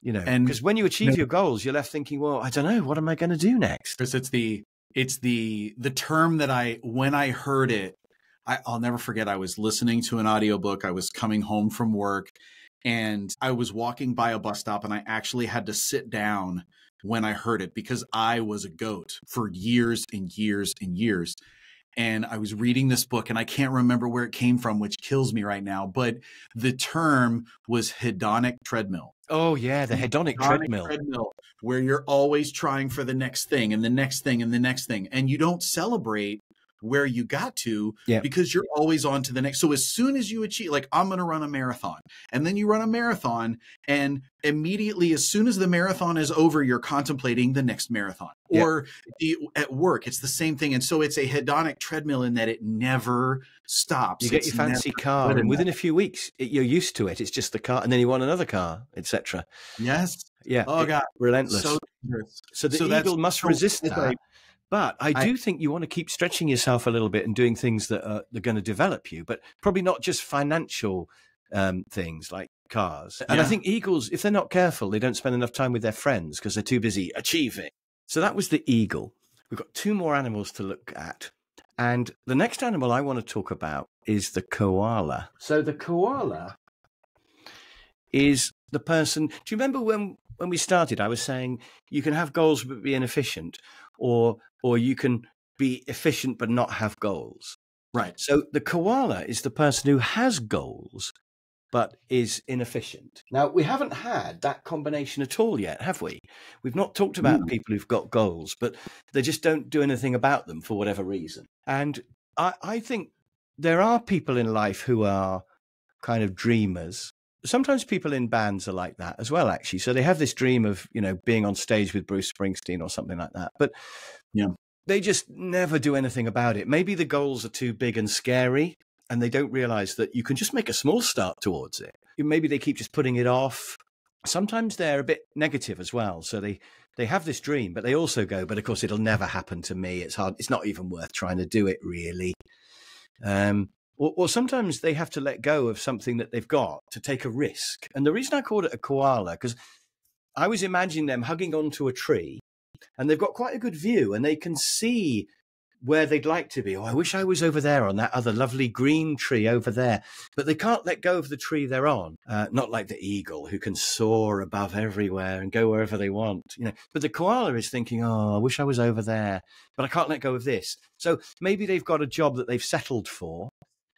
Because when you achieve your goals, you're left thinking, well, I don't know, what am I going to do next?
Because it's the term that when I heard it, I'll never forget. I was listening to an audiobook. I was coming home from work and I was walking by a bus stop and I actually had to sit down when I heard it because I was a goat for years and years and years. And I was reading this book and I can't remember where it came from, which kills me right now. But the term was hedonic treadmill.
Oh, yeah, the hedonic treadmill,
where you're always trying for the next thing and the next thing and the next thing. And you don't celebrate where you got to because you're always on to the next. So as soon as you achieve, like I'm going to run a marathon and then you run a marathon and immediately as soon as the marathon is over, you're contemplating the next marathon or at work. It's the same thing. And so it's a hedonic treadmill in that it never stops.
You get your fancy car and within a few weeks you're used to it. It's just the car and then you want another car, etc.
Yes.
Yeah.
Oh God.
Relentless. So the eagle must resist that. But I do think you want to keep stretching yourself a little bit and doing things that are going to develop you, but probably not just financial things like cars. And I think eagles, if they're not careful, they don't spend enough time with their friends because they're too busy achieving. So that was the eagle. We've got 2 more animals to look at. And the next animal I want to talk about is the koala. So the koala is the person. Do you remember when we started, I was saying you can have goals but be inefficient, or you can be efficient but not have goals.
Right.
So the koala is the person who has goals but is inefficient. Now, we haven't had that combination at all yet, have we? We've not talked about people who've got goals, but they just don't do anything about them for whatever reason. And I think there are people in life who are kind of dreamers. Sometimes people in bands are like that as well, actually. So they have this dream of, being on stage with Bruce Springsteen or something like that. But they just never do anything about it. Maybe the goals are too big and scary. and they don't realize that you can just make a small start towards it. Maybe they keep just putting it off. Sometimes they're a bit negative as well. So they have this dream, but they also go, but of course it'll never happen to me. It's hard. It's not even worth trying to do it, really. Or sometimes they have to let go of something that they've got to take a risk. And the reason I called it a koala, because I was imagining them hugging onto a tree, and they've got quite a good view, and they can see where they'd like to be. Oh, I wish I was over there on that other lovely green tree over there. But they can't let go of the tree they're on. Not like the eagle, who can soar above everywhere and go wherever they want. But the koala is thinking, oh, I wish I was over there, but I can't let go of this. So maybe they've got a job that they've settled for,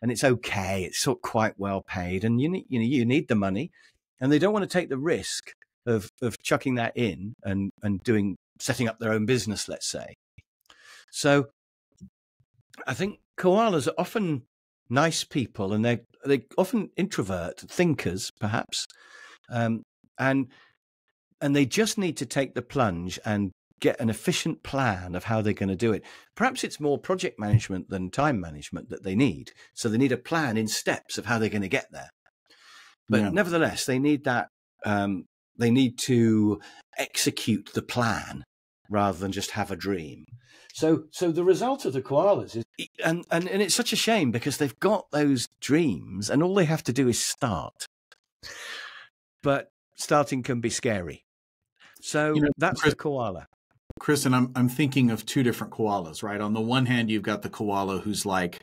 and it's okay. It's sort of quite well paid, and you need the money, and they don't want to take the risk of chucking that in and setting up their own business, let's say. So I think koalas are often nice people, and they're often introvert thinkers, perhaps, and they just need to take the plunge and get an efficient plan of how they're going to do it. Perhaps it's more project management than time management that they need. So they need a plan in steps of how they're going to get there. But nevertheless, they need that. They need to execute the plan rather than just have a dream. So the result of the koalas is, and it's such a shame because they've got those dreams and all they have to do is start. But starting can be scary. So that's the koala.
Chris, and I'm thinking of two different koalas, right? On the one hand, you've got the koala who's like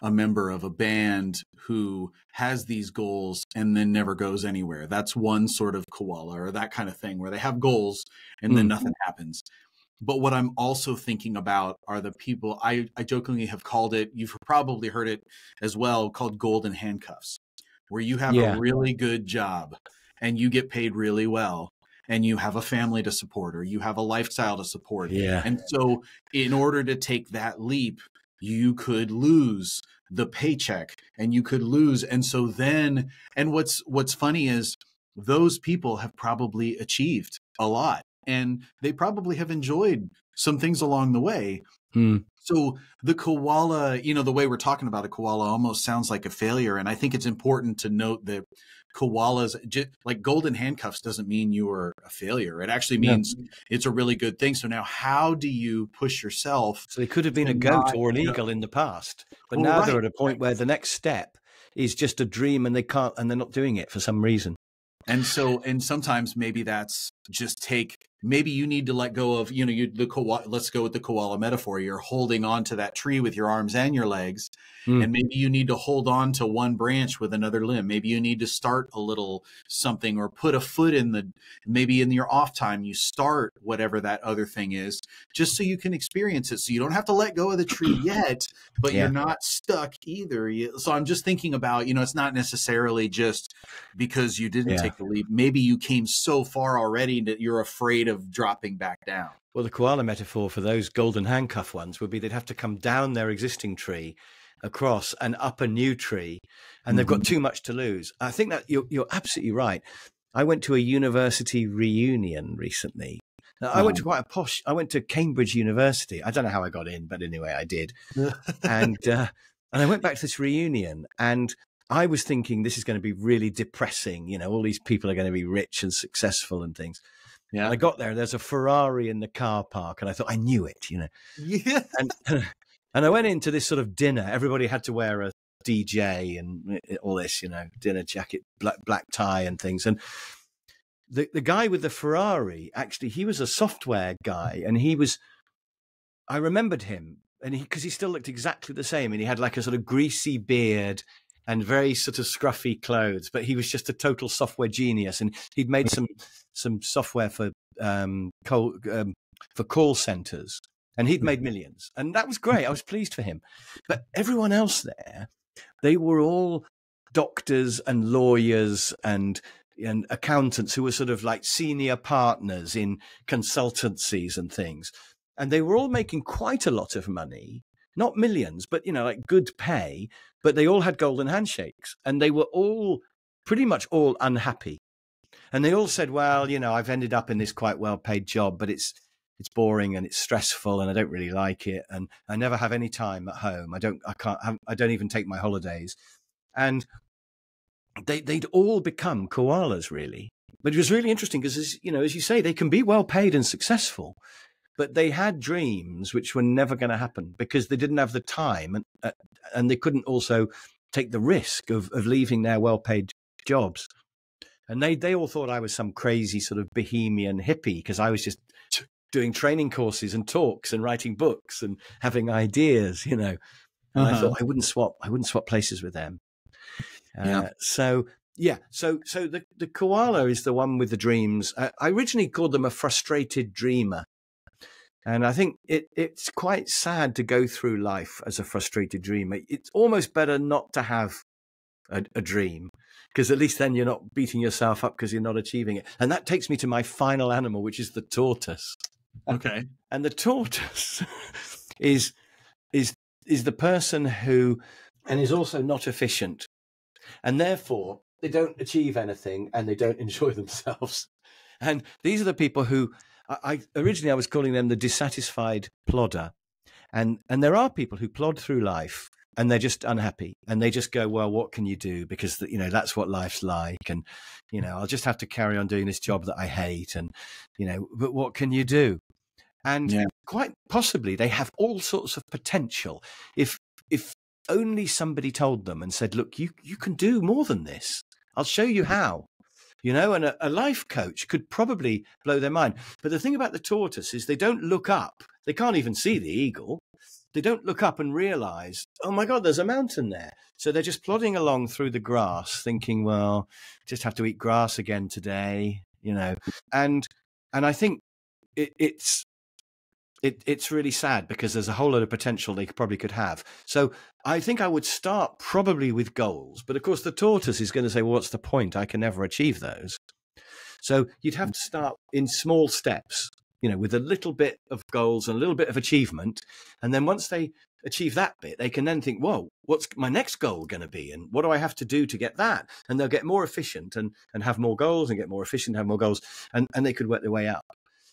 a member of a band who has these goals and then never goes anywhere. That's one sort of koala, or that kind of thing, where they have goals and then nothing happens. But what I'm also thinking about are the people, I jokingly have called it, you've probably heard it as well, called golden handcuffs, where you have a really good job and you get paid really well, and you have a family to support, or you have a lifestyle to support. And so in order to take that leap, you could lose the paycheck and you could lose. And so then, and what's funny is those people have probably achieved a lot, and they probably have enjoyed some things along the way. So the koala, the way we're talking about a koala almost sounds like a failure. And I think it's important to note that koalas, like golden handcuffs, doesn't mean you are a failure. It actually means it's a really good thing. So now how do you push yourself?
So they could have been a goat or an eagle in the past, but now they're at a point where the next step is just a dream, and they're not doing it for some reason.
And sometimes maybe that's just maybe you need to let go of, the koala. Let's go with the koala metaphor. You're holding on to that tree with your arms and your legs. And maybe you need to hold on to one branch with another limb. Maybe you need to start a little something, or put a foot maybe in your off time, you start whatever that other thing is, just so you can experience it. So you don't have to let go of the tree yet, but you're not stuck either. So I'm just thinking about, it's not necessarily just because you didn't take the leap. Maybe you came so far already that you're afraid of dropping back down.
Well, the koala metaphor for those golden handcuff ones would be they'd have to come down their existing tree, across and up a new tree, and they've got too much to lose. I think that you're absolutely right. I went to a university reunion recently. Now, I went to Cambridge University. I don't know how I got in, but anyway, I did. And I went back to this reunion, and I was thinking this is going to be really depressing. All these people are going to be rich and successful and things. And I got there, and there's a Ferrari in the car park, and I thought, I knew it, And I went into this sort of dinner. Everybody had to wear a DJ and all this, dinner jacket, black tie and things. And the guy with the Ferrari, actually, he was a software guy, and I remembered him, and because he still looked exactly the same, and he had like a sort of greasy beard and very sort of scruffy clothes, but he was just a total software genius, and he'd made some software for call centers. And he'd made millions. And that was great. I was pleased for him. But everyone else there, they were all doctors and lawyers and accountants who were sort of like senior partners in consultancies and things. And they were all making quite a lot of money, not millions, but, like good pay. But they all had golden handshakes. And they were all pretty much all unhappy. And they all said, well, I've ended up in this quite well-paid job, but it's it's boring and it's stressful and I don't really like it. And I never have any time at home. I don't even take my holidays. And they'd all become koalas, really. But it was really interesting because, as you say, they can be well paid and successful, but they had dreams which were never going to happen because they didn't have the time, and they couldn't also take the risk of leaving their well paid jobs. And they all thought I was some crazy sort of bohemian hippie because I was just doing training courses and talks and writing books and having ideas, And I thought I wouldn't swap places with them. So the koala is the one with the dreams. I originally called them a frustrated dreamer. And I think it's quite sad to go through life as a frustrated dreamer. It's almost better not to have a dream, because at least then you're not beating yourself up because you're not achieving it. And that takes me to my final animal, which is the tortoise.
Okay.
And the tortoise is the person who, and is also not efficient. And therefore, they don't achieve anything and they don't enjoy themselves. And these are the people who, originally I was calling them the dissatisfied plodder. And there are people who plod through life and they're just unhappy. And they just go, well, what can you do? Because, that's what life's like. And, I'll just have to carry on doing this job that I hate. And, but what can you do? And quite possibly they have all sorts of potential. If only somebody told them and said, look, you can do more than this. I'll show you how, and a life coach could probably blow their mind. But the thing about the tortoise is they don't look up. They can't even see the eagle. They don't look up and realize, oh my God, there's a mountain there. So they're just plodding along through the grass thinking, well, just have to eat grass again today, and I think it's really sad because there's a whole lot of potential they probably could have. So I think I would start probably with goals. But of course, the tortoise is going to say, well, what's the point? I can never achieve those. So you'd have to start in small steps, with a little bit of goals and a little bit of achievement. And then once they achieve that bit, they can then think, whoa, what's my next goal going to be? And what do I have to do to get that? And they'll get more efficient and have more goals and get more efficient, have more goals. And they could work their way up.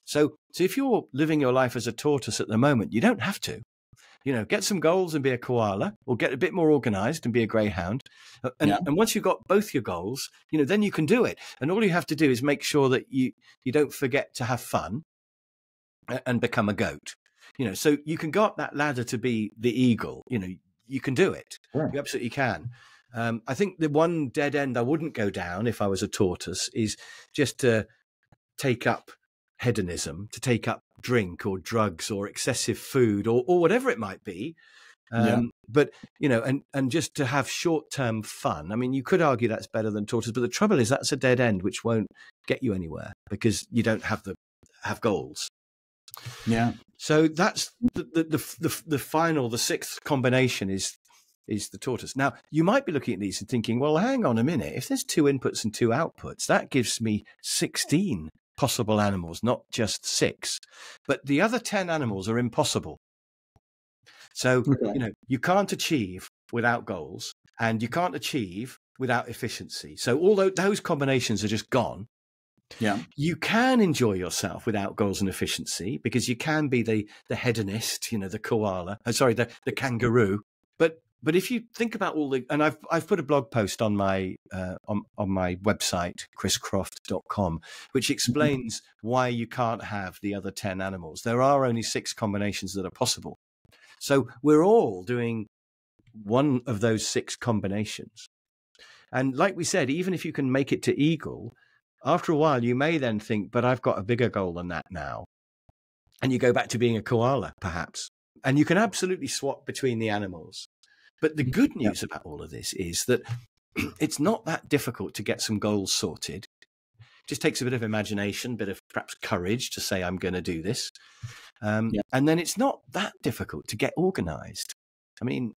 So if you're living your life as a tortoise at the moment, you don't have to, get some goals and be a koala, or get a bit more organized and be a greyhound. And once you've got both your goals, then you can do it. And all you have to do is make sure that you don't forget to have fun and become a goat, so you can go up that ladder to be the eagle, you can do it. Sure. You absolutely can. I think the one dead end I wouldn't go down if I was a tortoise is just to take up hedonism, to take up drink or drugs or excessive food or whatever it might be. But, and just to have short-term fun. I mean, you could argue that's better than tortoise, but the trouble is that's a dead end, which won't get you anywhere because you don't have goals. Yeah. So that's the final, the sixth combination is the tortoise. Now, you might be looking at these and thinking, well, hang on a minute. If there's 2 inputs and 2 outputs, that gives me 16 possible animals, not just 6. But the other 10 animals are impossible. So, you can't achieve without goals and you can't achieve without efficiency. So although those combinations are just gone, you can enjoy yourself without goals and efficiency because you can be the hedonist, the koala, the kangaroo. But if you think about all and I've put a blog post on my website, chriscroft.com, which explains why you can't have the other 10 animals. There are only 6 combinations that are possible. So we're all doing one of those 6 combinations. And like we said, even if you can make it to eagle, after a while, you may then think, but I've got a bigger goal than that now. And you go back to being a koala, perhaps. And you can absolutely swap between the animals. But the good news about all of this is that it's not that difficult to get some goals sorted. It just takes a bit of imagination, a bit of perhaps courage to say, I'm going to do this. And then it's not that difficult to get organized. I mean,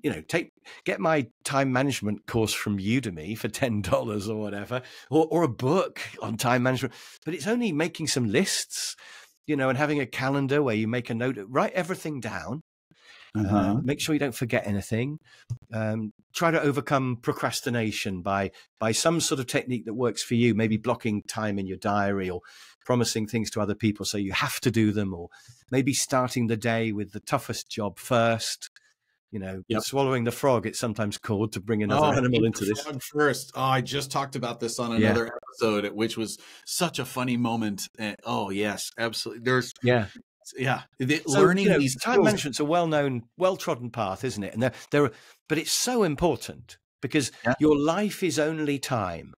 get my time management course from Udemy for $10 or whatever, or a book on time management. But it's only making some lists, and having a calendar where you make a note, write everything down. Make sure you don't forget anything. Try to overcome procrastination by some sort of technique that works for you, maybe blocking time in your diary or promising things to other people so you have to do them, or maybe starting the day with the toughest job first. Swallowing the frog, it's sometimes called, to bring another animal into this.
Frog first. Oh, I just talked about this on another episode, which was such a funny moment. Oh, yes, absolutely. Learning these
time management's a well-known, well-trodden path, isn't it? And but it's so important because your life is only time,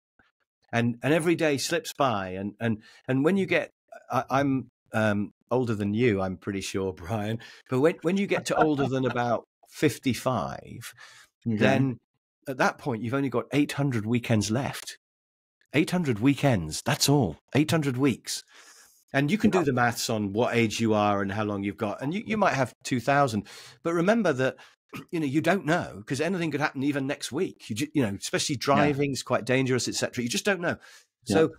and every day slips by, and when you get, I'm older than you, I'm pretty sure, Brian, but when you get to older than about 55, then at that point you've only got 800 weekends left. 800 weekends, that's all. 800 weeks. And you can do the maths on what age you are and how long you've got, and you might have 2,000. But remember that you don't know, because anything could happen even next week. Especially driving is quite dangerous, etc. You just don't know. So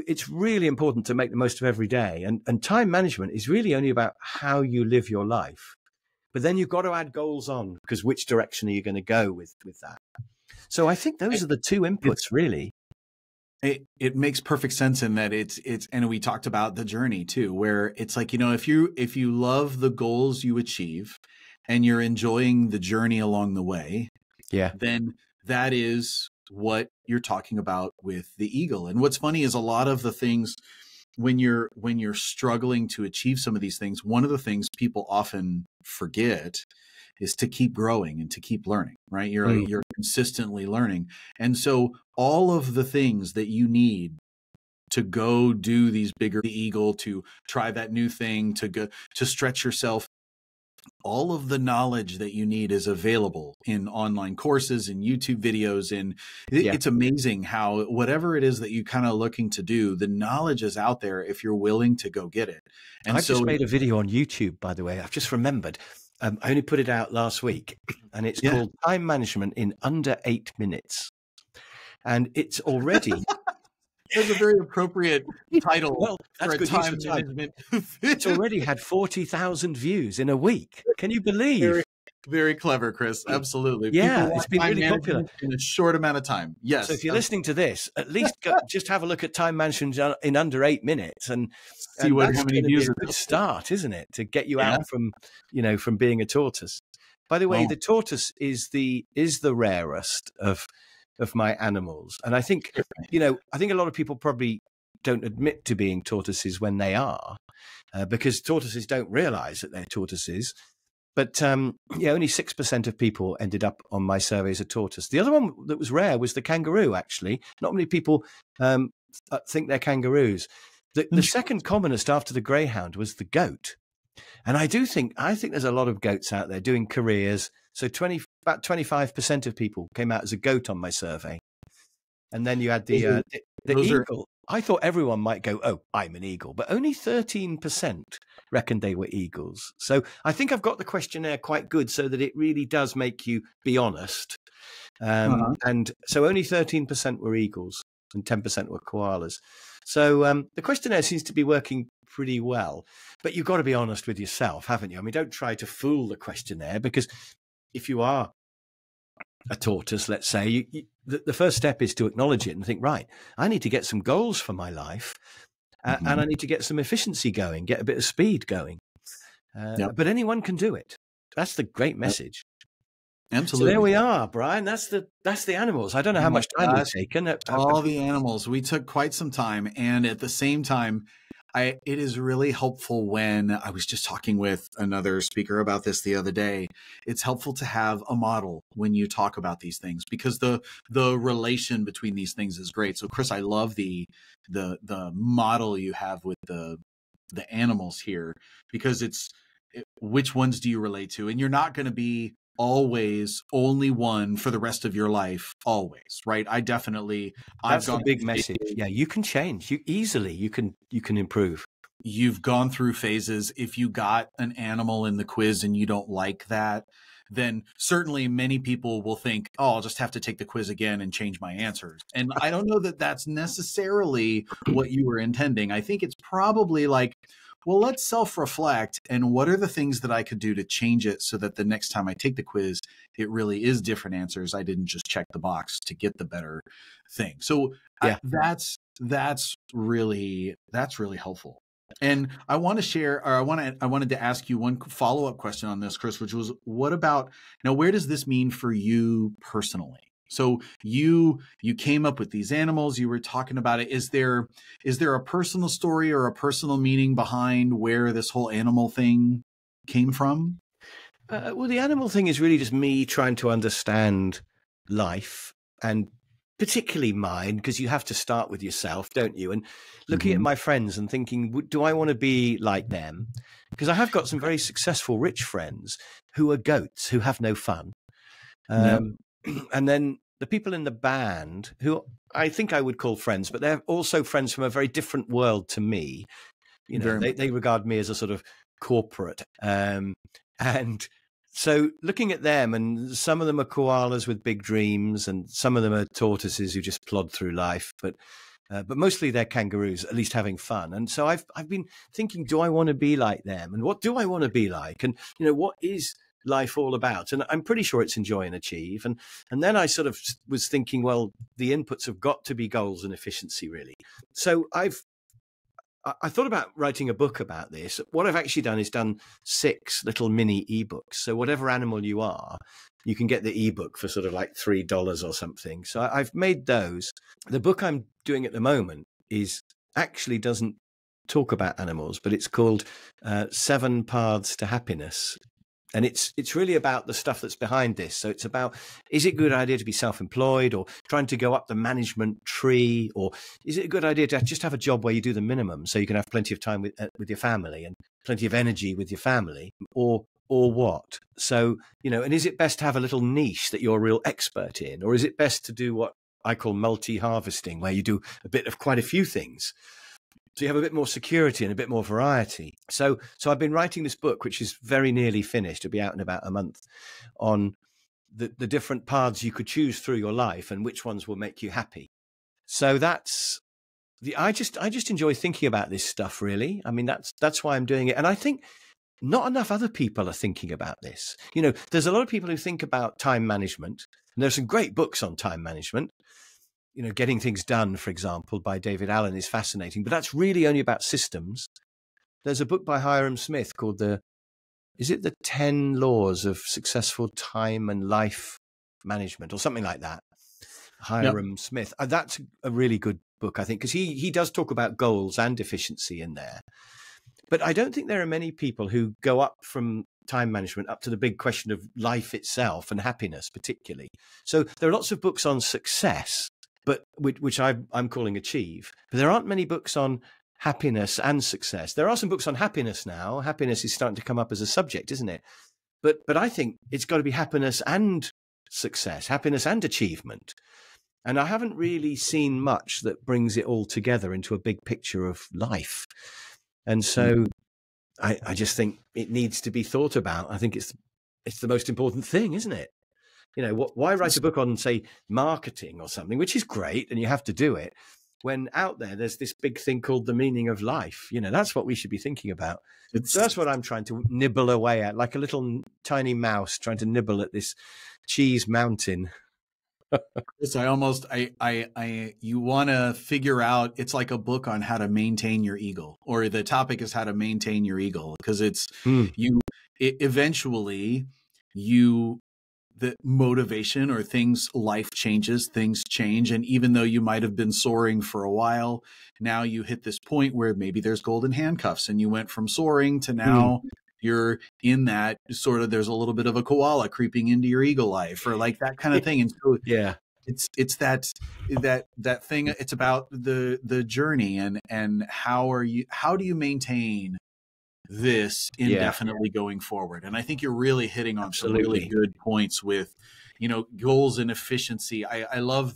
it's really important to make the most of every day. And time management is really only about how you live your life. But then you've got to add goals on, because which direction are you going to go with that? So I think those are the two inputs, really.
It makes perfect sense in that it's, and we talked about the journey too, where it's like, if you love the goals you achieve and you're enjoying the journey along the way, then that is what you're talking about with the eagle. And what's funny is a lot of the things, when you're struggling to achieve some of these things, one of the things people often forget is to keep growing and to keep learning, right? You're consistently learning. And so all of the things that you need to go do these bigger, the eagle, to try that new thing, to stretch yourself, all of the knowledge that you need is available in online courses and YouTube videos. And it's amazing how whatever it is that you kind of looking to do, the knowledge is out there if you're willing to go get it. And
I've just made a video on YouTube, by the way. I've just remembered. I only put it out last week, and it's called Time Management in Under 8 Minutes. And it's already...
That's a very appropriate title.
Well, that's good time management. It's already had 40,000 views in a week. Can you believe?
Very, very clever, Chris. Absolutely.
Yeah, it's been really popular
in a short amount of time. Yes.
So if you're listening to this, at least just have a look at Time Management in Under 8 Minutes, and
see how many views.
A good start, isn't it, to get you out from being a tortoise? By the way, the tortoise is the rarest of my animals, and I think a lot of people probably don't admit to being tortoises when they are, because tortoises don't realize that they're tortoises. But only 6% of people ended up on my survey as a tortoise. The other one that was rare was the kangaroo. Actually, not many people think they're kangaroos. The second commonest after the greyhound was the goat, and I think there's a lot of goats out there doing careers. So about 25% of people came out as a goat on my survey. And then you had the eagle. I thought everyone might go, oh, I'm an eagle. But only 13% reckoned they were eagles. So I think I've got the questionnaire quite good, so that it really does make you be honest. And so only 13% were eagles and 10% were koalas. So the questionnaire seems to be working pretty well. But you've got to be honest with yourself, haven't you? I mean, don't try to fool the questionnaire, because if you are a tortoise, let's say, the first step is to acknowledge it and think, right, I need to get some goals for my life, and I need to get some efficiency going, get a bit of speed going. But anyone can do it. That's the great message.
Absolutely.
So there we are, Brian. That's the animals. I don't know how much time we've taken.
All the animals. We took quite some time, and at the same time, it is really helpful when I was just talking with another speaker about this the other day. It's helpful to have a model when you talk about these things, because the relation between these things is great. So, Chris, I love the model you have with the animals here, because which ones do you relate to? And you're not going to be always only one for the rest of your life, always, right?
That's a big message. Yeah, you can change. You can improve.
You've gone through phases. If you got an animal in the quiz and you don't like that, then certainly many people will think, oh, I'll just have to take the quiz again and change my answers. And I don't know that that's necessarily what you were intending. I think it's probably like, well, let's self-reflect, and what are the things that I could do to change it so that the next time I take the quiz, it really is different answers. I didn't just check the box to get the better thing. So that's really helpful. And I want to share, or I wanted to ask you one follow-up question on this, Chris, which was, what about, now, where does this mean for you personally? So you came up with these animals, you were talking about it. Is there a personal story or a personal meaning behind where this whole animal thing came from?
Well, the animal thing is really just me trying to understand life, and particularly mine, because you have to start with yourself, don't you? And looking at my friends and thinking, do I want to be like them? Because I have got some very successful rich friends who are goats, who have no fun. And then the people in the band, who I think I would call friends, but they're also friends from a very different world to me. You know, they regard me as a sort of corporate. And so looking at them, and some of them are koalas with big dreams, and some of them are tortoises who just plod through life. But mostly they're kangaroos, at least having fun. And so I've been thinking, do I want to be like them? And what do I want to be like? And, you know, what is life all about? And I'm pretty sure it's enjoy and achieve. And then I sort of was thinking, well, the inputs have got to be goals and efficiency, really. So I thought about writing a book about this. What I've actually done is done 6 little mini ebooks. So whatever animal you are, you can get the ebook for sort of like $3 or something. So I've made those. The book I'm doing at the moment actually doesn't talk about animals, but it's called 7 Paths to Happiness. And it's really about the stuff that's behind this. So it's about, is it a good idea to be self-employed or trying to go up the management tree? Or is it a good idea to just have a job where you do the minimum so you can have plenty of time with your family and plenty of energy with your family? Or what? So, you know, and is it best to have a little niche that you're a real expert in? Or is it best to do what I call multi-harvesting, where you do a bit of quite a few things? So you have a bit more security and a bit more variety. So I've been writing this book, which is very nearly finished. It'll be out in about a month, on the different paths you could choose through your life and which ones will make you happy. So I just enjoy thinking about this stuff, really. I mean, that's why I'm doing it. And I think not enough other people are thinking about this. You know, there's a lot of people who think about time management, and there's some great books on time management. You know, Getting Things Done, for example, by David Allen is fascinating, but that's really only about systems. There's a book by Hiram Smith called the 10 Laws of Successful Time and Life Management or something like that. Hiram Smith. That's a really good book, I think, because he does talk about goals and efficiency in there. But I don't think there are many people who go up from time management up to the big question of life itself and happiness, particularly. So there are lots of books on success, but which I'm calling achieve. But there aren't many books on happiness and success. There are some books on happiness now. Happiness is starting to come up as a subject, isn't it? But I think it's got to be happiness and success, happiness and achievement. And I haven't really seen much that brings it all together into a big picture of life. And so I just think it needs to be thought about. I think it's the most important thing, isn't it? You know, why write a book on, say, marketing or something, which is great and you have to do it, when out there's this big thing called the meaning of life. You know, that's what we should be thinking about. So that's what I'm trying to nibble away at, like a little tiny mouse trying to nibble at this cheese mountain.
Chris, you want to figure out, it's like a book on how to maintain your eagle, or the topic is how to maintain your eagle, because eventually the motivation or life changes, things change. And even though you might have been soaring for a while, now you hit this point where maybe there's golden handcuffs and you went from soaring to now you're in that sort of, there's a little bit of a koala creeping into your eagle life, or like that kind of thing. And so it's that thing. It's about the journey and how do you maintain this indefinitely going forward? And I think you're really hitting on some really good points with, you know, goals and efficiency. I love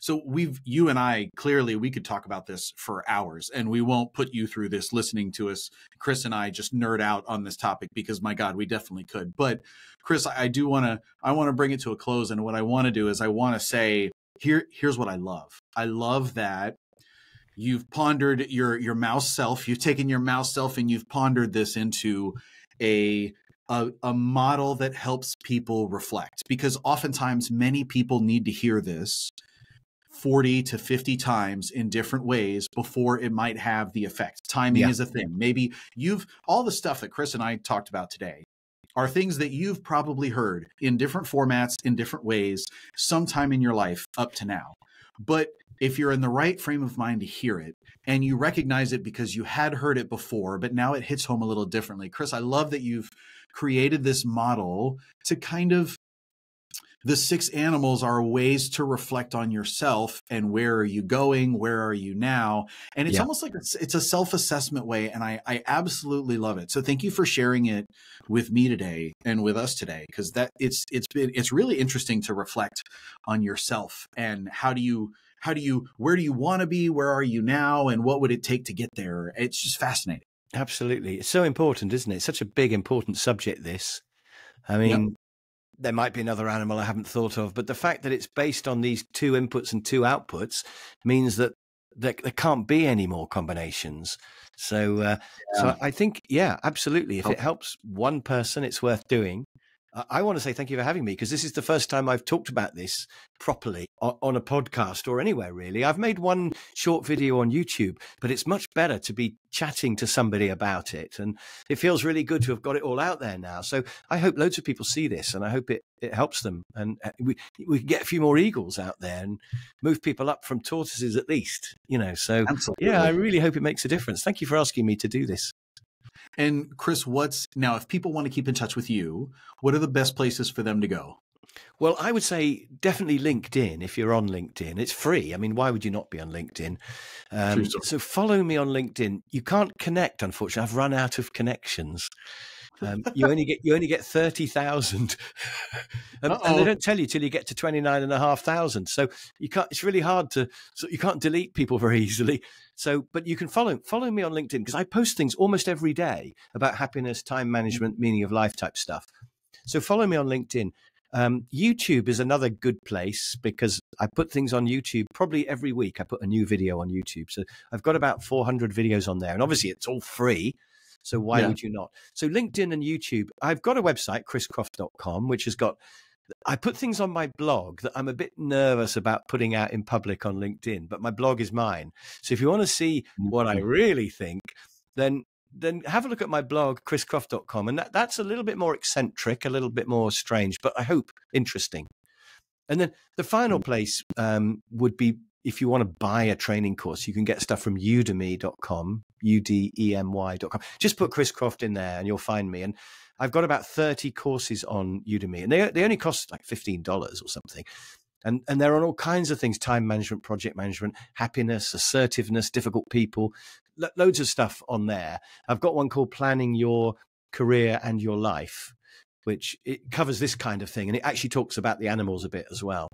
so you and I, clearly we could talk about this for hours, and we won't put you through this listening to us, Chris and I, just nerd out on this topic, because my God, we definitely could. But Chris, I want to bring it to a close. And what I want to do is I want to say, here's what I love. I love that you've pondered your mouse self. You've taken your mouse self and you've pondered this into a model that helps people reflect, because oftentimes many people need to hear this 40 to 50 times in different ways before it might have the effect. Timing is a thing. Maybe all the stuff that Chris and I talked about today are things that you've probably heard in different formats, in different ways, sometime in your life up to now. But if you're in the right frame of mind to hear it and you recognize it because you had heard it before, but now it hits home a little differently. Chris, I love that you've created this model to kind of, the 6 animals are ways to reflect on yourself and where are you going? Where are you now? And it's almost like it's a self-assessment way. And I absolutely love it. So thank you for sharing it with me today and with us today, because it's really interesting to reflect on yourself and where do you want to be? Where are you now? And what would it take to get there? It's just fascinating.
Absolutely. It's so important, isn't it? It's such a big, important subject, this. I mean, there might be another animal I haven't thought of, but the fact that it's based on these 2 inputs and 2 outputs means that there can't be any more combinations. So I think, absolutely. If it helps one person, it's worth doing. I want to say thank you for having me, because this is the first time I've talked about this properly on a podcast or anywhere, really. I've made one short video on YouTube, but it's much better to be chatting to somebody about it. And it feels really good to have got it all out there now. So I hope loads of people see this, and I hope it helps them. And we can get a few more eagles out there and move people up from tortoises at least, So
Absolutely.
I really hope it makes a difference. Thank you for asking me to do this.
And Chris, now, if people want to keep in touch with you, what are the best places for them to go?
Well, I would say definitely LinkedIn. If you're on LinkedIn, it's free. I mean, why would you not be on LinkedIn? So follow me on LinkedIn. You can't connect, unfortunately. I've run out of connections. You only get 30,000, and they don't tell you till you get to 29,500. So you can't. It's really hard you can't delete people very easily. So, but you can follow me on LinkedIn, because I post things almost every day about happiness, time management, meaning of life type stuff. So follow me on LinkedIn. YouTube is another good place, because I put things on YouTube probably every week. I put a new video on YouTube. So I've got about 400 videos on there, and obviously it's all free. So why would you not? So LinkedIn and YouTube. I've got a website, chriscroft.com, which has got, I put things on my blog that I'm a bit nervous about putting out in public on LinkedIn, but my blog is mine. So if you want to see what I really think, then have a look at my blog, chriscroft.com. And that's a little bit more eccentric, a little bit more strange, but I hope interesting. And then the final place would be, if you want to buy a training course, you can get stuff from udemy.com, udemy.com. Just put Chris Croft in there and you'll find me. And I've got about 30 courses on Udemy, and they only cost like $15 or something. And they're on all kinds of things: time management, project management, happiness, assertiveness, difficult people, loads of stuff on there. I've got one called Planning Your Career and Your Life, which it covers this kind of thing. And it actually talks about the animals a bit as well.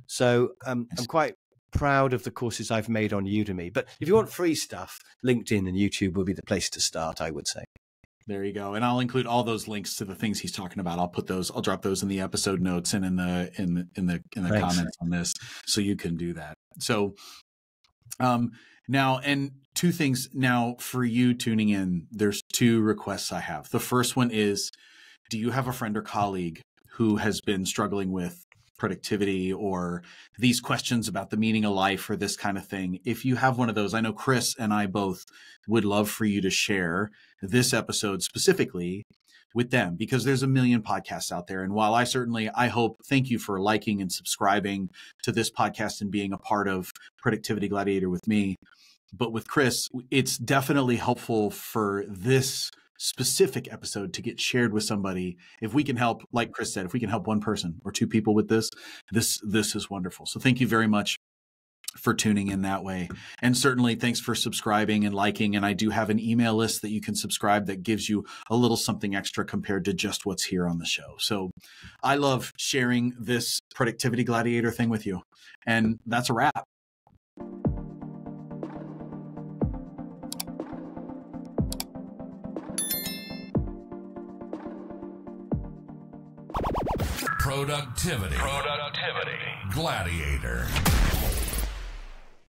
So I'm quite proud of the courses I've made on Udemy. But if you want free stuff, LinkedIn and YouTube will be the place to start, I would say.
There you go. And I'll include all those links to the things he's talking about. I'll drop those in the episode notes and in the comments on this, so you can do that. So now, and 2 things now for you tuning in, there's 2 requests I have. The first one is, do you have a friend or colleague who has been struggling with productivity or these questions about the meaning of life or this kind of thing? If you have one of those, I know Chris and I both would love for you to share this episode specifically with them, because there's a million podcasts out there. And while I hope, thank you for liking and subscribing to this podcast and being a part of Productivity Gladiator with me. But with Chris, it's definitely helpful for this specific episode to get shared with somebody. If we can help, like Chris said, if we can help one person or 2 people with this is wonderful. So thank you very much for tuning in that way. And certainly thanks for subscribing and liking. And I do have an email list that you can subscribe that gives you a little something extra compared to just what's here on the show. So I love sharing this Productivity Gladiator thing with you. And that's a wrap.
Productivity. Gladiator.